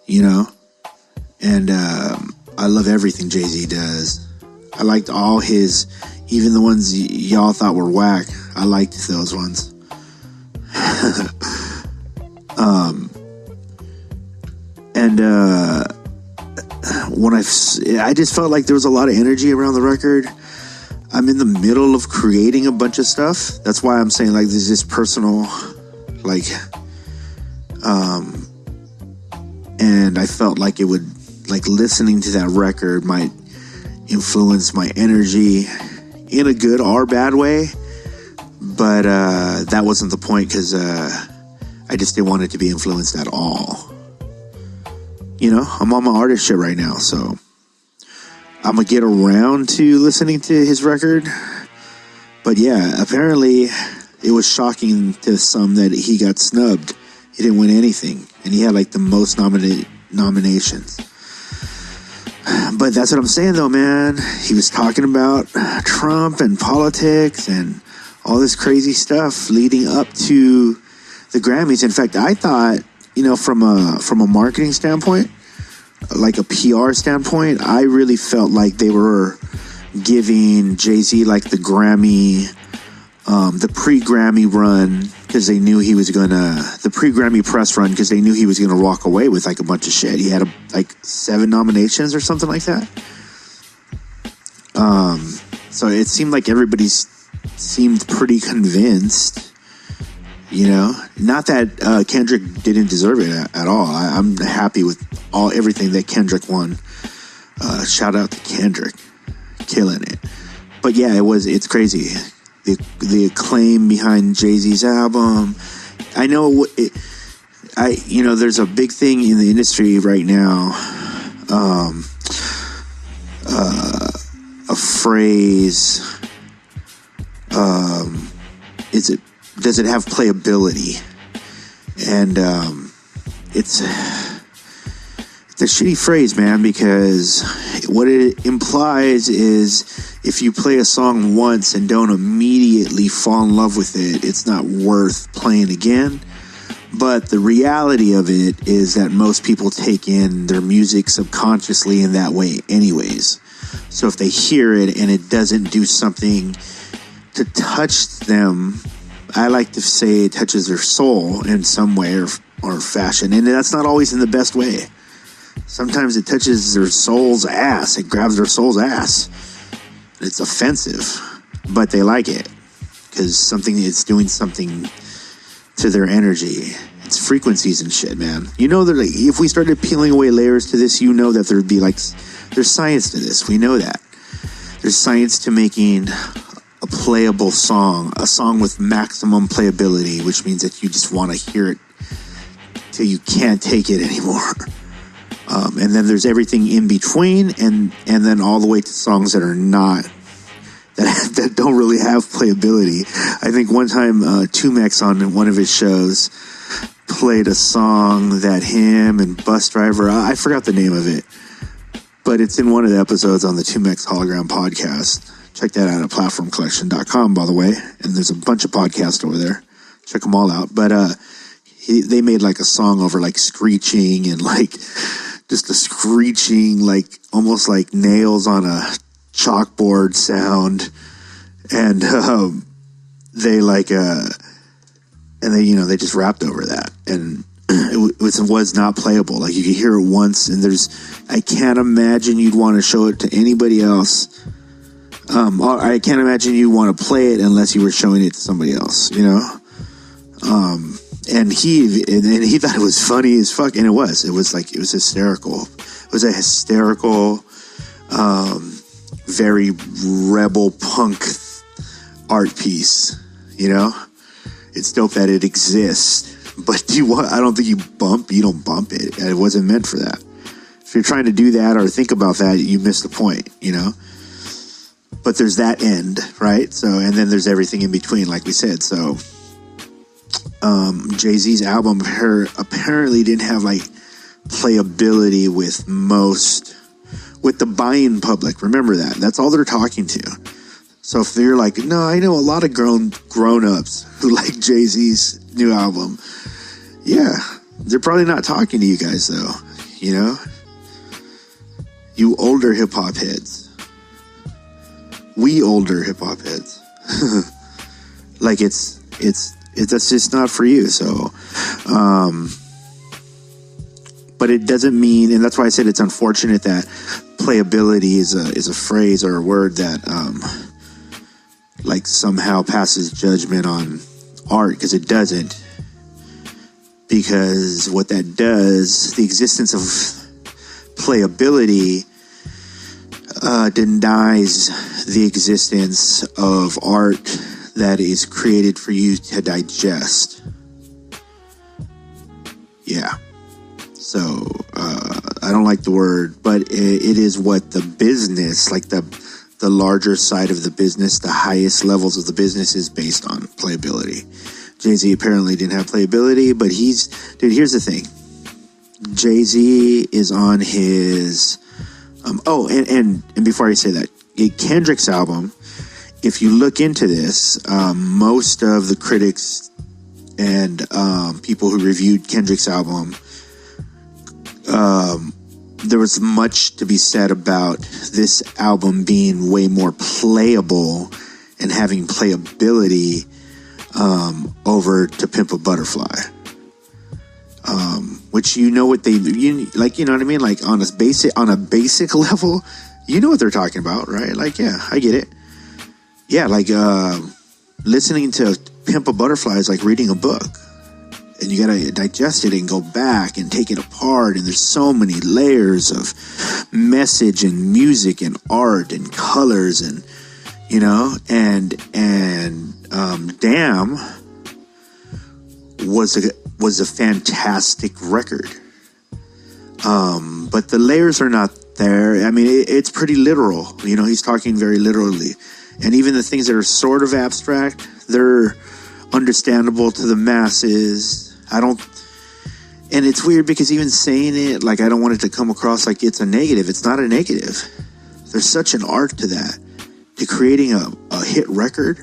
you know, and I love everything Jay-Z does. I liked all his, even the ones y'all thought were whack, I liked those ones. When I just felt like there was a lot of energy around the record. I'm in the middle of creating a bunch of stuff. That's why I'm saying like there's this personal, like, and I felt like it would, like, listening to that record might influence my energy in a good or bad way. But that wasn't the point, because I just didn't want it to be influenced at all. You know, I'm on my artist shit right now, so I'm going to get around to listening to his record. But yeah, apparently it was shocking to some that he got snubbed. He didn't win anything, and he had like the most nominations. But that's what I'm saying though, man. He was talking about Trump and politics and all this crazy stuff leading up to the Grammys. In fact, I thought, you know, from a marketing standpoint, like a PR standpoint, I really felt like they were giving Jay-Z like the Grammy, the pre-Grammy run, because they knew he was the pre-Grammy press run, because they knew he was gonna walk away with like a bunch of shit. He had like 7 nominations or something like that. So it seemed like everybody seemed pretty convinced. You know, not that Kendrick didn't deserve it at all. I'm happy with everything that Kendrick won. Shout out to Kendrick, killing it. But yeah, it's crazy. The acclaim behind Jay-Z's album. I know there's a big thing in the industry right now. A phrase. Does it have playability? And it's a shitty phrase, man, because what it implies is if you play a song once and don't immediately fall in love with it, it's not worth playing again. But the reality of it is that most people take in their music subconsciously in that way anyways. So if they hear it and it doesn't do something to touch them, I like to say it touches their soul in some way or fashion. And that's not always in the best way. Sometimes it touches their soul's ass. It grabs their soul's ass. It's offensive, but they like it because it's doing something to their energy. It's frequencies and shit, man. You know, that like, if we started peeling away layers to this, you know that there'd be like, there's science to this. We know that. There's science to making a playable song, a song with maximum playability, which means that you just want to hear it till you can't take it anymore. And then there's everything in between, and then all the way to songs that are not, that don't really have playability. I think one time Tumex on one of his shows played a song that him and Bus Driver, I forgot the name of it, but it's in one of the episodes on the Tumex Hologram podcast. Check that out at platformcollection.com, by the way. And there's a bunch of podcasts over there. Check them all out. But they made like a song over like screeching and like just a screeching, like almost like nails on a chalkboard sound. And they like, and they just rapped over that. And it was not playable. Like you could hear it once, and I can't imagine you'd want to show it to anybody else. I can't imagine you want to play it unless you were showing it to somebody else, you know? And he thought it was funny as fuck, and it was hysterical. It was a hysterical, very rebel punk art piece, you know? It's dope that it exists, but I don't think you don't bump it. It wasn't meant for that. If you're trying to do that or think about that, you miss the point, you know? But there's that end, right? So, and then there's everything in between, like we said. So, Jay-Z's album apparently didn't have like playability with the buying public. Remember that. That's all they're talking to. So if they're like, no, I know a lot of grown-ups who like Jay-Z's new album. Yeah, they're probably not talking to you guys though, you know? You older hip-hop heads. We older hip-hop heads. Like that's just not for you. So, but it doesn't mean, and that's why I said it's unfortunate that playability is a phrase or a word that, like somehow passes judgment on art, because it doesn't. Because what that does, the existence of playability denies the existence of art that is created for you to digest. Yeah. So, I don't like the word, but it is what the business, like the larger side of the business, the highest levels of the business is based on playability. Jay-Z apparently didn't have playability, but here's the thing. Jay-Z is on his, and before I say that, Kendrick's album, if you look into this, most of the critics and people who reviewed Kendrick's album, there was much to be said about this album being way more playable and having playability over To Pimp a Butterfly. Which you know what you know what I mean? Like on a basic level, you know what they're talking about, right? Like, yeah, I get it. Yeah, like listening to Pimp a Butterfly is like reading a book. And you gotta digest it and go back and take it apart. And there's so many layers of message and music and art and colors and, you know, and Damn was a fantastic record. But the layers are not there. I mean, it's pretty literal. You know, he's talking very literally. And even the things that are sort of abstract, they're understandable to the masses. And it's weird because even saying it, like, I don't want it to come across like it's a negative. It's not a negative. There's such an art to that, to creating a hit record.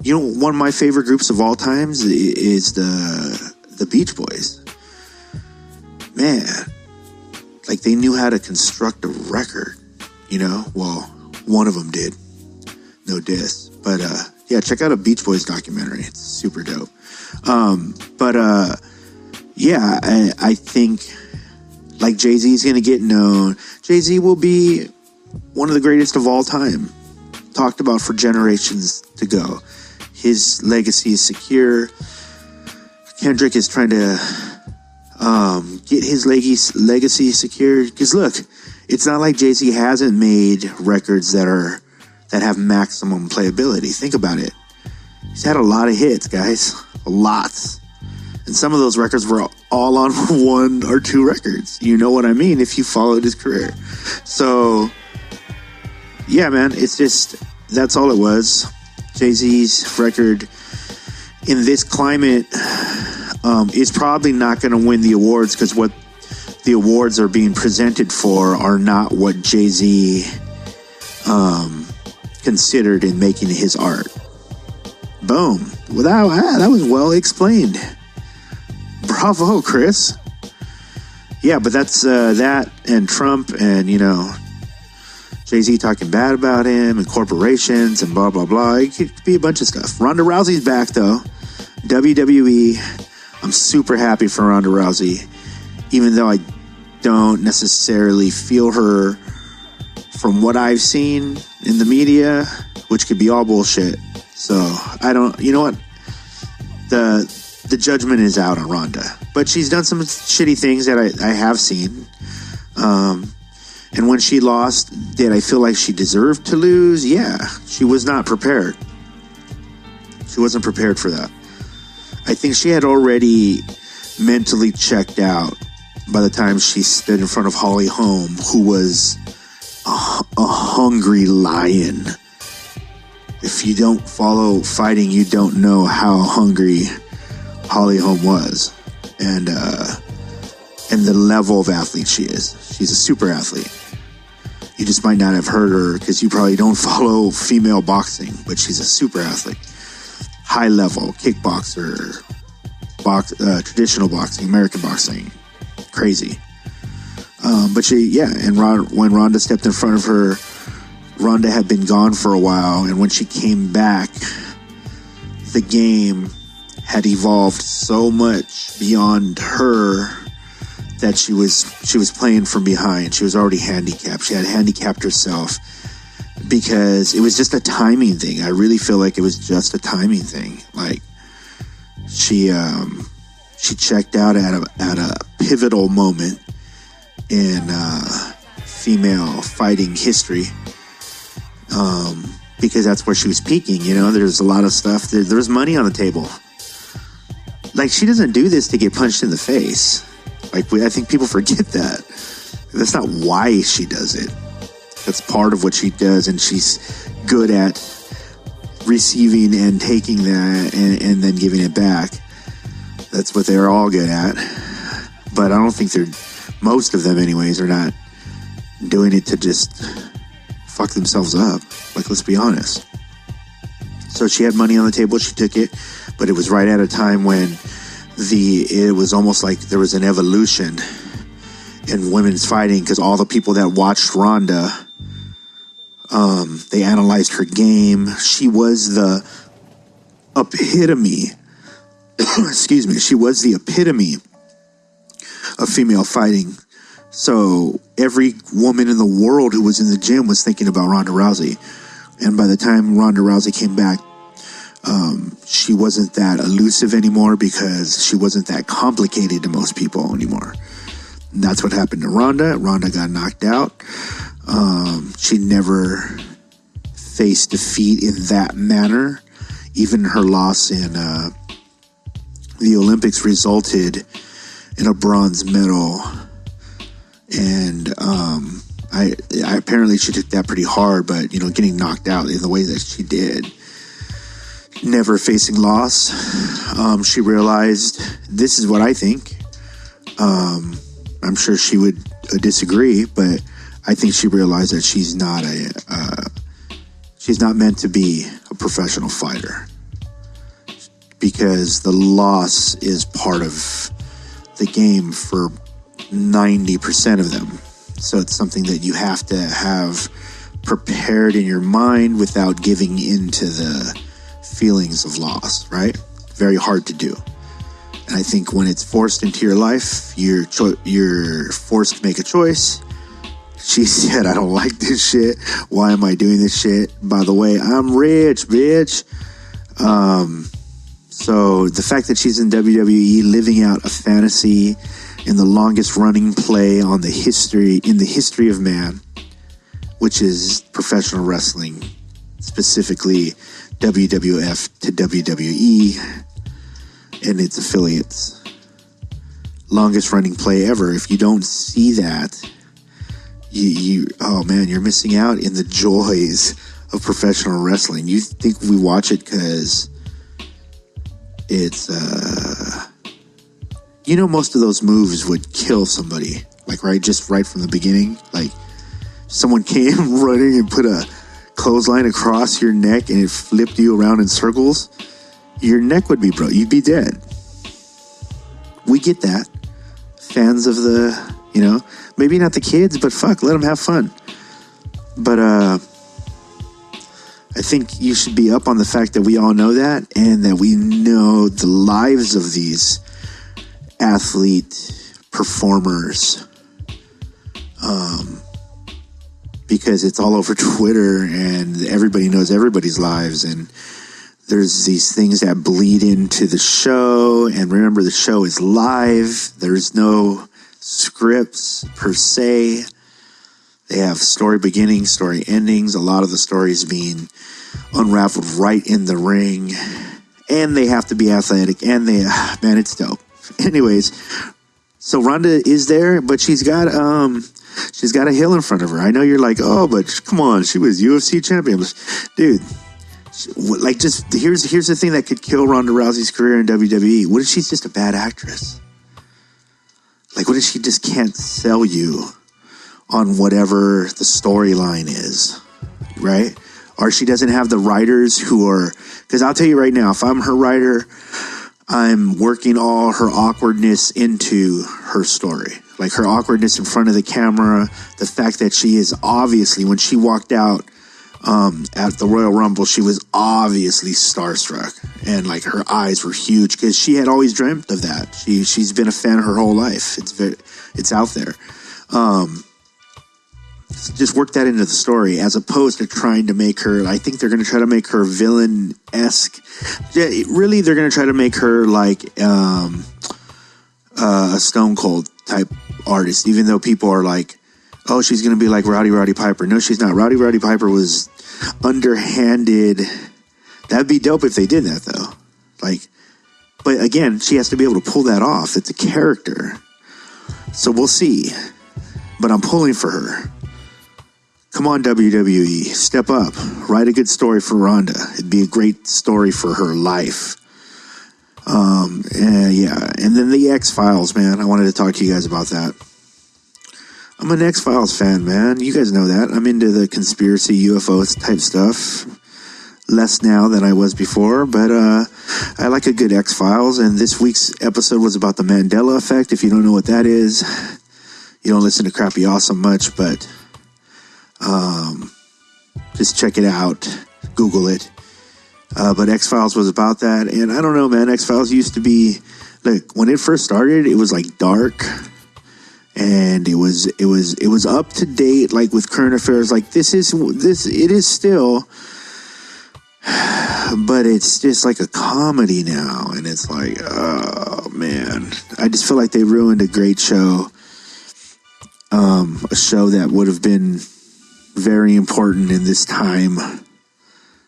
You know, one of my favorite groups of all times is the Beach Boys. Man, like they knew how to construct a record, you know? Well, one of them did. No diss. But, yeah, check out a Beach Boys documentary. It's super dope. Yeah, I think like Jay-Z is going to get known. Jay-Z will be one of the greatest of all time. Talked about for generations to go. His legacy is secure. Kendrick is trying to get his legacy secure. Because look, it's not like Jay-Z hasn't made records that have maximum playability. Think about it. He's had a lot of hits, guys. Lots. And some of those records were all on one or two records. You know what I mean if you followed his career. So, yeah, man, it's just, that's all it was. Jay-Z's record in this climate is probably not going to win the awards, because what the awards are being presented for are not what Jay-Z considered in making his art. Boom. Well, that was well explained. Bravo, Chris. Yeah, but that's that and Trump and, you know, Jay-Z talking bad about him and corporations and blah, blah, blah. It could be a bunch of stuff. Ronda Rousey's back, though. WWE. I'm super happy for Ronda Rousey, even though I don't necessarily feel her from what I've seen in the media, which could be all bullshit. So I don't, you know what? The judgment is out on Ronda, but she's done some shitty things that I have seen. And when she lost, did I feel like she deserved to lose? Yeah, she was not prepared. She wasn't prepared for that. I think she had already mentally checked out by the time she stood in front of Holly Holm, who was a hungry lion. If you don't follow fighting, you don't know how hungry Holly Holm was, and the level of athlete she is. She's a super athlete. You just might not have heard her because you probably don't follow female boxing, but she's a super athlete. High level, kickboxer, traditional boxing, American boxing. Crazy. But when Ronda stepped in front of her, Ronda had been gone for a while, and when she came back, the game had evolved so much beyond her that she was playing from behind. She was already handicapped. She had handicapped herself because it was just a timing thing. I really feel like it was just a timing thing. Like she checked out at a pivotal moment in female fighting history, because that's where she was peaking. You know, there's a lot of stuff. There's money on the table. Like, she doesn't do this to get punched in the face. Like, I think people forget that. That's not why she does it. That's part of what she does, and she's good at receiving and taking that and then giving it back. That's what they're all good at. But I don't think most of them anyways, are not doing it to just fuck themselves up. Like, let's be honest. So she had money on the table, she took it, but it was right at a time when it was almost like there was an evolution in women's fighting, because all the people that watched Ronda, they analyzed her game. She was the epitome excuse me, she was the epitome of female fighting. So every woman in the world who was in the gym was thinking about Ronda Rousey. And by the time Ronda Rousey came back, she wasn't that elusive anymore, because she wasn't that complicated to most people anymore. And that's what happened to Ronda. Ronda got knocked out. She never faced defeat in that manner. Even her loss in the Olympics resulted in a bronze medal. And I apparently she took that pretty hard, but, you know, getting knocked out in the way that she did, never facing loss, she realized, this is what I think. I'm sure she would disagree, but I think she realized that she's not meant to be a professional fighter, because the loss is part of the game for 90% of them. So it's something that you have to have prepared in your mind without giving into the feelings of loss, right? Very hard to do. And I think when it's forced into your life, you're forced to make a choice. She said, I don't like this shit. Why am I doing this shit? By the way, I'm rich, bitch. So the fact that she's in WWE, living out a fantasy in the longest running play in the history of man, which is professional wrestling, specifically WWF to WWE and its affiliates. Longest running play ever. If you don't see that, you're missing out in the joys of professional wrestling. You think we watch it because it's most of those moves would kill somebody, like right from the beginning. Like, someone came running and put a clothesline across your neck and it flipped you around in circles, your neck would be broke. You'd be dead. We get that. Fans of maybe not the kids, but fuck, let them have fun. But I think you should be up on the fact that we all know that, and that we know the lives of these athlete performers because it's all over Twitter and everybody knows everybody's lives, and there's these things that bleed into the show. And remember, the show is live. There's no scripts per se. They have story beginnings, story endings. A lot of the stories being unraveled right in the ring. And they have to be athletic. And man, it's dope. Anyways, so Ronda is there, but she's got a hill in front of her. I know you're like, oh, but come on, she was UFC champion. Dude, like, just here's the thing that could kill Ronda Rousey's career in WWE. What if she's just a bad actress? Like, what if she just can't sell you on whatever the storyline is, right? Or she doesn't have the writers who are, because I'll tell you right now, if I'm her writer, I'm working all her awkwardness into her story. Like her awkwardness in front of the camera, the fact that she is obviously, when she walked out at the Royal Rumble, she was obviously starstruck, and like her eyes were huge because she had always dreamt of that. She's been a fan her whole life. It's out there. Just work that into the story, as opposed to trying to make her, I think they're going to try to make her villain-esque. Yeah, really, they're going to try to make her like a Stone Cold type artist, even though people are like, oh, she's going to be like Rowdy Piper. No, she's not. Rowdy Piper was underhanded. That'd be dope if they did that, though. Like, but again, she has to be able to pull that off. It's a character. So we'll see. But I'm pulling for her. Come on, WWE, step up. Write a good story for Ronda. It'd be a great story for her life. Yeah. And then the X-Files, man. I wanted to talk to you guys about that. I'm an X-Files fan, man. You guys know that. I'm into the conspiracy UFO type stuff. Less now than I was before, but I like a good X-Files. And this week's episode was about the Mandela effect. If you don't know what that is, you don't listen to Crappy Awesome much, but just check it out. Google it. But X-Files was about that. And I don't know, man. X-Files used to be, like, when it first started, it was like dark. And it was up to date, like with current affairs. Like it is still, but it's just like a comedy now. And it's like, oh man, I just feel like they ruined a great show. A show that would have been very important in this time,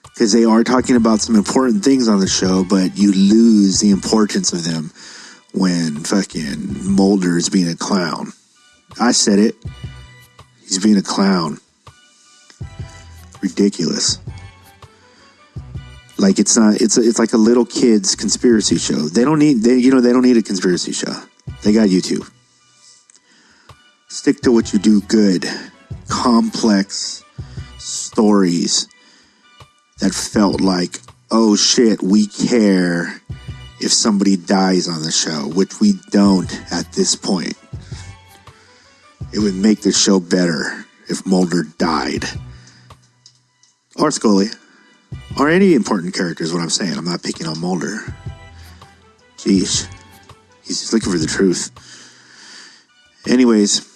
because they are talking about some important things on the show, but you lose the importance of them when fucking Mulder is being a clown. I said it. He's being a clown. Ridiculous. Like it's like a little kid's conspiracy show. They don't need a conspiracy show. They got YouTube. Stick to what you do good. Complex stories that felt like, oh shit, we care if somebody dies on the show, which we don't at this point. It would make the show better if Mulder died. Or Scully. Or any important character is what I'm saying. I'm not picking on Mulder. Jeez. He's just looking for the truth. Anyways.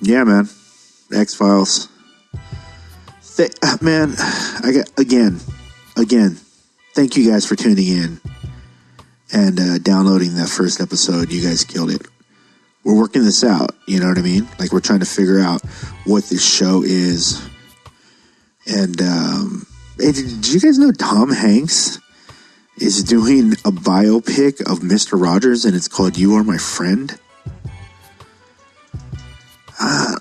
Yeah, man. X-Files. Man, again. Thank you guys for tuning in and downloading that first episode. You guys killed it. We're working this out, you know what I mean? Like, we're trying to figure out what this show is. And, hey, did you guys know Tom Hanks is doing a biopic of Mr. Rogers, and it's called You Are My Friend? I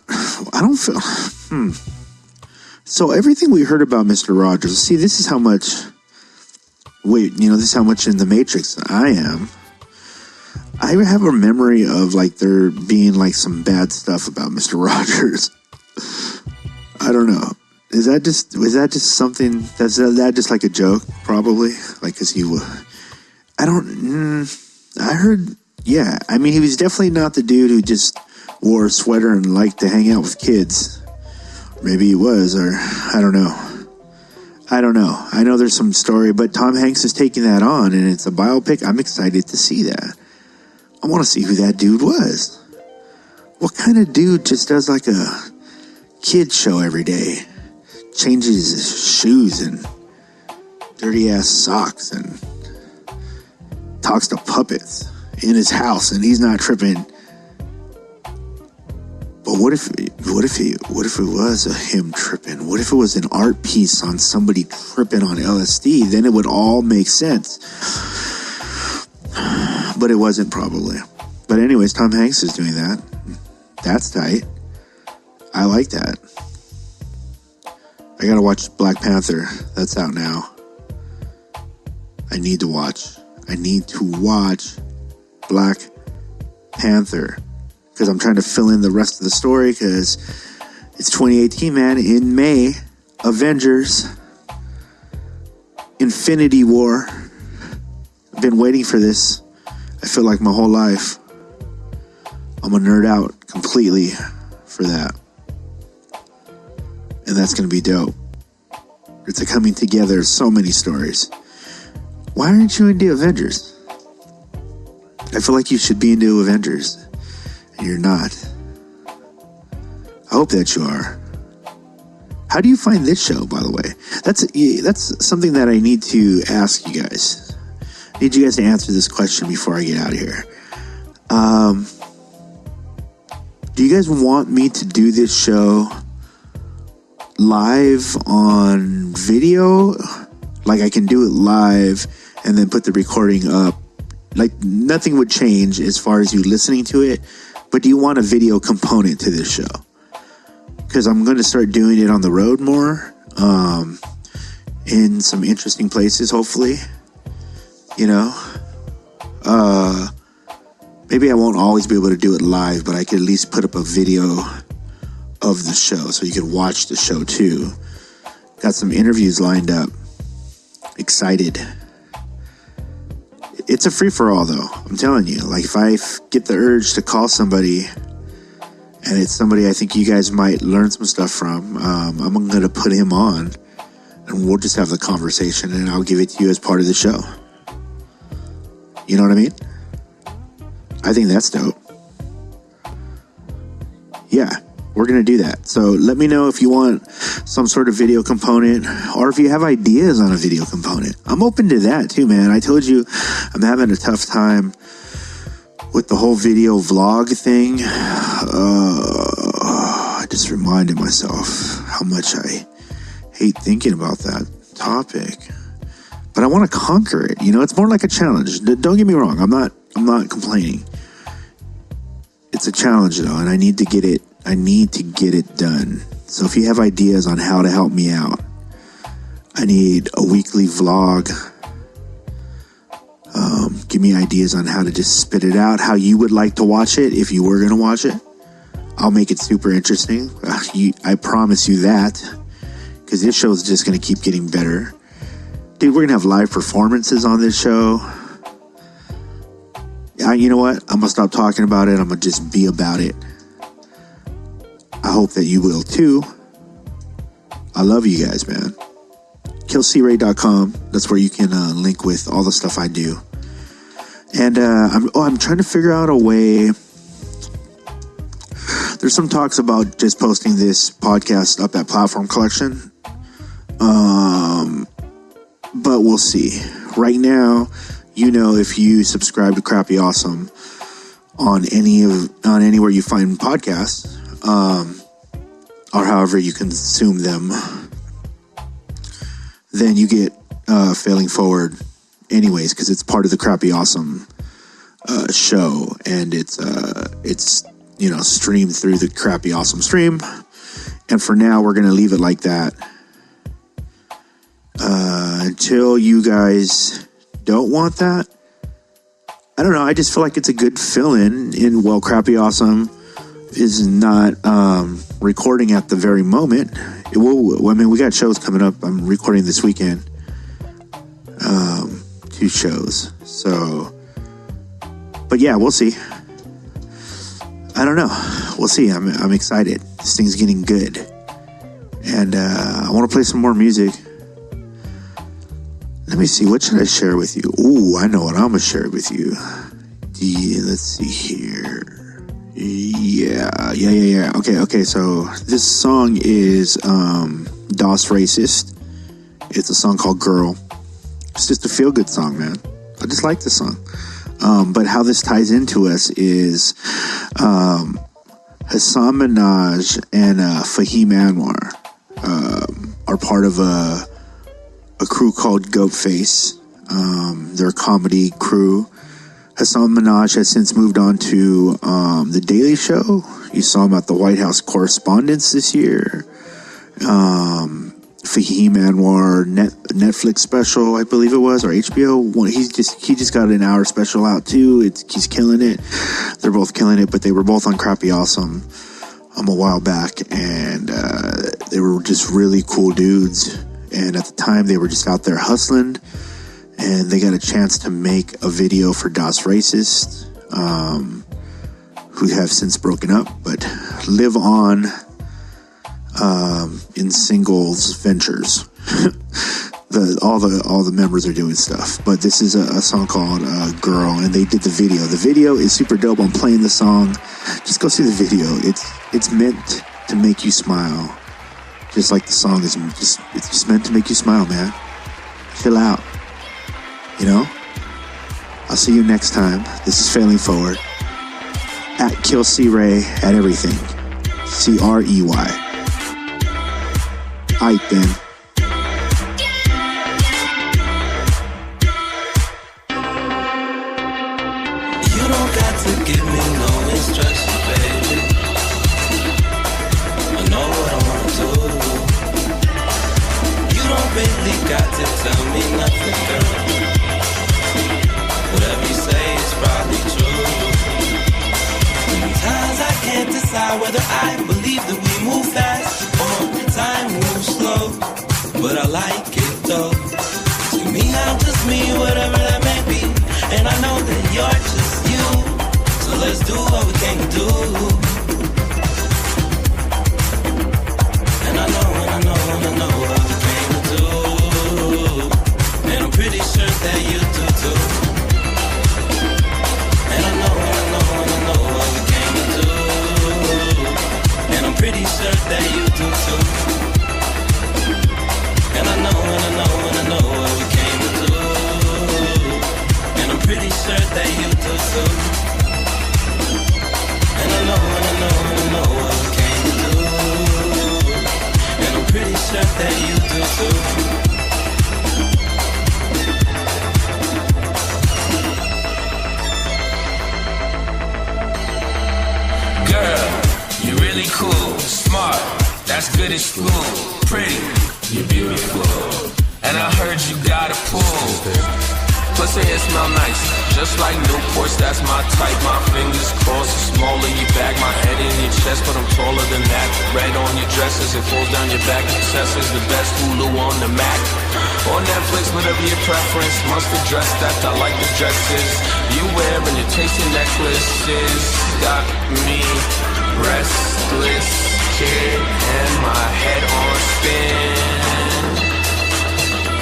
don't feel... So everything we heard about Mr. Rogers, see, this is how much... this is how much in the Matrix I am. I have a memory of like there being like some bad stuff about Mr. Rogers. I don't know. Was that just something that's that just like a joke? Probably, like, cause I heard. Yeah, I mean, he was definitely not the dude who just wore a sweater and liked to hang out with kids. Maybe he was, or I don't know. I know there's some story, but Tom Hanks is taking that on, and it's a biopic. I'm excited to see that. I want to see who that dude was. What kind of dude just does like a kid show every day. Changes his shoes and dirty ass socks and talks to puppets in his house, and he's not tripping. But what if it was him tripping? What if it was an art piece on somebody tripping on LSD? Then it would all make sense. But it wasn't, probably. But anyways, Tom Hanks is doing that. That's tight. I like that. I gotta watch Black Panther. That's out now. I need to watch Black Panther, because I'm trying to fill in the rest of the story, because it's 2018, man. In May, Avengers, Infinity War. I've been waiting for this, I feel like, my whole life. I'm a nerd out completely for that. And that's going to be dope. It's a coming together of so many stories. Why aren't you into Avengers? I feel like you should be into Avengers, and you're not. I hope that you are. How do you find this show, by the way? That's something that I need to ask you guys. I need you guys to answer this question before I get out of here. Do you guys want me to do this show live on video? Like, I can do it live and then put the recording up. Like, nothing would change as far as you listening to it. But do you want a video component to this show? Because I'm going to start doing it on the road more. In some interesting places, hopefully. You know? Maybe I won't always be able to do it live, but I could at least put up a video of the show so you could watch the show too. Got some interviews lined up. Excited. It's a free-for-all, though. I'm telling you. Like, if I get the urge to call somebody, and it's somebody I think you guys might learn some stuff from, I'm going to put him on, and we'll just have the conversation, and I'll give it to you as part of the show. You know what I mean? I think that's dope. Yeah, we're going to do that. So let me know if you want some sort of video component, or if you have ideas on a video component. I'm open to that too, man. I told you I'm having a tough time with the whole video vlog thing. I just reminded myself how much I hate thinking about that topic. But I want to conquer it. You know, it's more like a challenge. Don't get me wrong. I'm not complaining. It's a challenge, though, and I need to get it done. So if you have ideas on how to help me out, I need a weekly vlog. Give me ideas on how to just spit it out, how you would like to watch it if you were going to watch it. I'll make it super interesting. I promise you that, because this show is just going to keep getting better. Dude, we're going to have live performances on this show. You know what? I'm going to stop talking about it. I'm going to just be about it. I hope that you will too. I love you guys, man. KillCray.com. That's where you can link with all the stuff I do. And I'm trying to figure out a way. There's some talks about just posting this podcast up at Platform Collection. But we'll see. Right now, you know, if you subscribe to Crappy Awesome on anywhere you find podcasts, or however you consume them, then you get Failing Forward anyways, because it's part of the Crappy Awesome show, and it's you know, streamed through the Crappy Awesome stream. And for now, we're gonna leave it like that until you guys don't want that. I don't know. I just feel like it's a good fill-in. Well, Crappy Awesome is not recording at the very moment. It will. I mean, we got shows coming up. I'm recording this weekend. 2 shows. So, but yeah, we'll see. I don't know. We'll see. I'm excited. This thing's getting good, and I want to play some more music. Let me see. What should I share with you? Ooh, I know what I'm gonna share with you. Let's see here. Yeah. Okay. So this song is DOS Racist. It's a song called Girl. It's just a feel-good song, man. I just like this song. But how this ties into us is Hassan Minaj and Fahim Anwar are part of a crew called Goat Face. They're a comedy crew. Hassan Minaj has since moved on to The Daily Show. You saw him at the White House Correspondents this year. Fahim Anwar Netflix special, I believe it was, or HBO. He just got an hour special out too. He's killing it. They're both killing it, but they were both on Crappy Awesome a while back, and they were just really cool dudes. And at the time, they were just out there hustling, and they got a chance to make a video for DOS Racist, who have since broken up, but live on in singles ventures. all the members are doing stuff, but this is a song called Girl, and they did the video. The video is super dope. I'm playing the song. Just go see the video. It's meant to make you smile, just like the song is. It's just meant to make you smile, man. Chill out, you know. I'll see you next time. This is Failing Forward at Kill C Ray at everything. CREY. Aight then. You don't got to give me no instructions, baby. I know what I wanna do. You don't really got to tell me nothing, girl. Whatever you say is probably true. Sometimes I can't decide whether I believe that we move fast or time moves slow, but I like it though. To me, I'm just me, whatever that may be, and I know that you're just you. So let's do what we came to do. And I know what we came to do, and I'm pretty sure that you do too. And I know what we came to do, and I'm pretty sure that you do too. And I know what we came to do, and I'm pretty sure that you do too. And I know what we came to do, and I'm pretty sure that you do too. Girl, you're really cool, smart, that's good as school, pretty, you're beautiful, and I heard you got a pool. Plus your hair smell nice, just like Newports, that's my type. My fingers crossed, small in your back, my head in your chest, but I'm taller than that. Red on your dresses, it falls down your back. Success is the best, Hulu on the Mac. Or Netflix, whatever your preference. Mustard dress that I like the dresses you wear, and your tasty necklaces got me restless, kid, and my head on spin,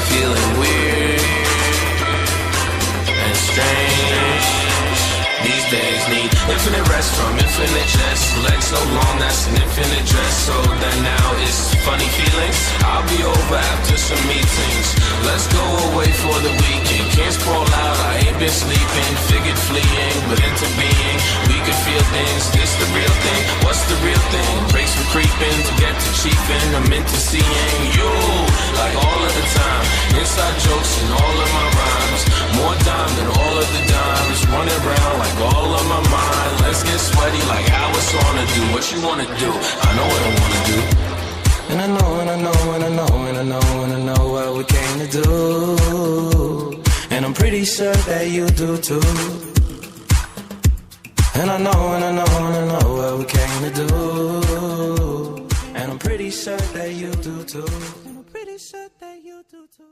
feeling weird and strange. These days need infinite rest from infinite jest. Legs so long, that's an infinite dress. So then now it's funny feelings. I'll be over after some meetings. Let's go away for the weekend. Can't sprawl out, I ain't been sleeping. Figured fleeing, but into being. We could feel things, this the real thing. What's the real thing? Breaks from creeping to get to cheaping. I'm into seeing you like all of the time. Inside jokes in all of my rhymes. More dime than all of the dimes. Running around like all of my mind. Let's get sweaty like how it's on to do. What you wanna do? I know what I wanna do. And I know what we came to do. And I'm pretty sure that you do too. And I know what we came to do. And I'm pretty sure that you do too. And I'm pretty sure that you do too.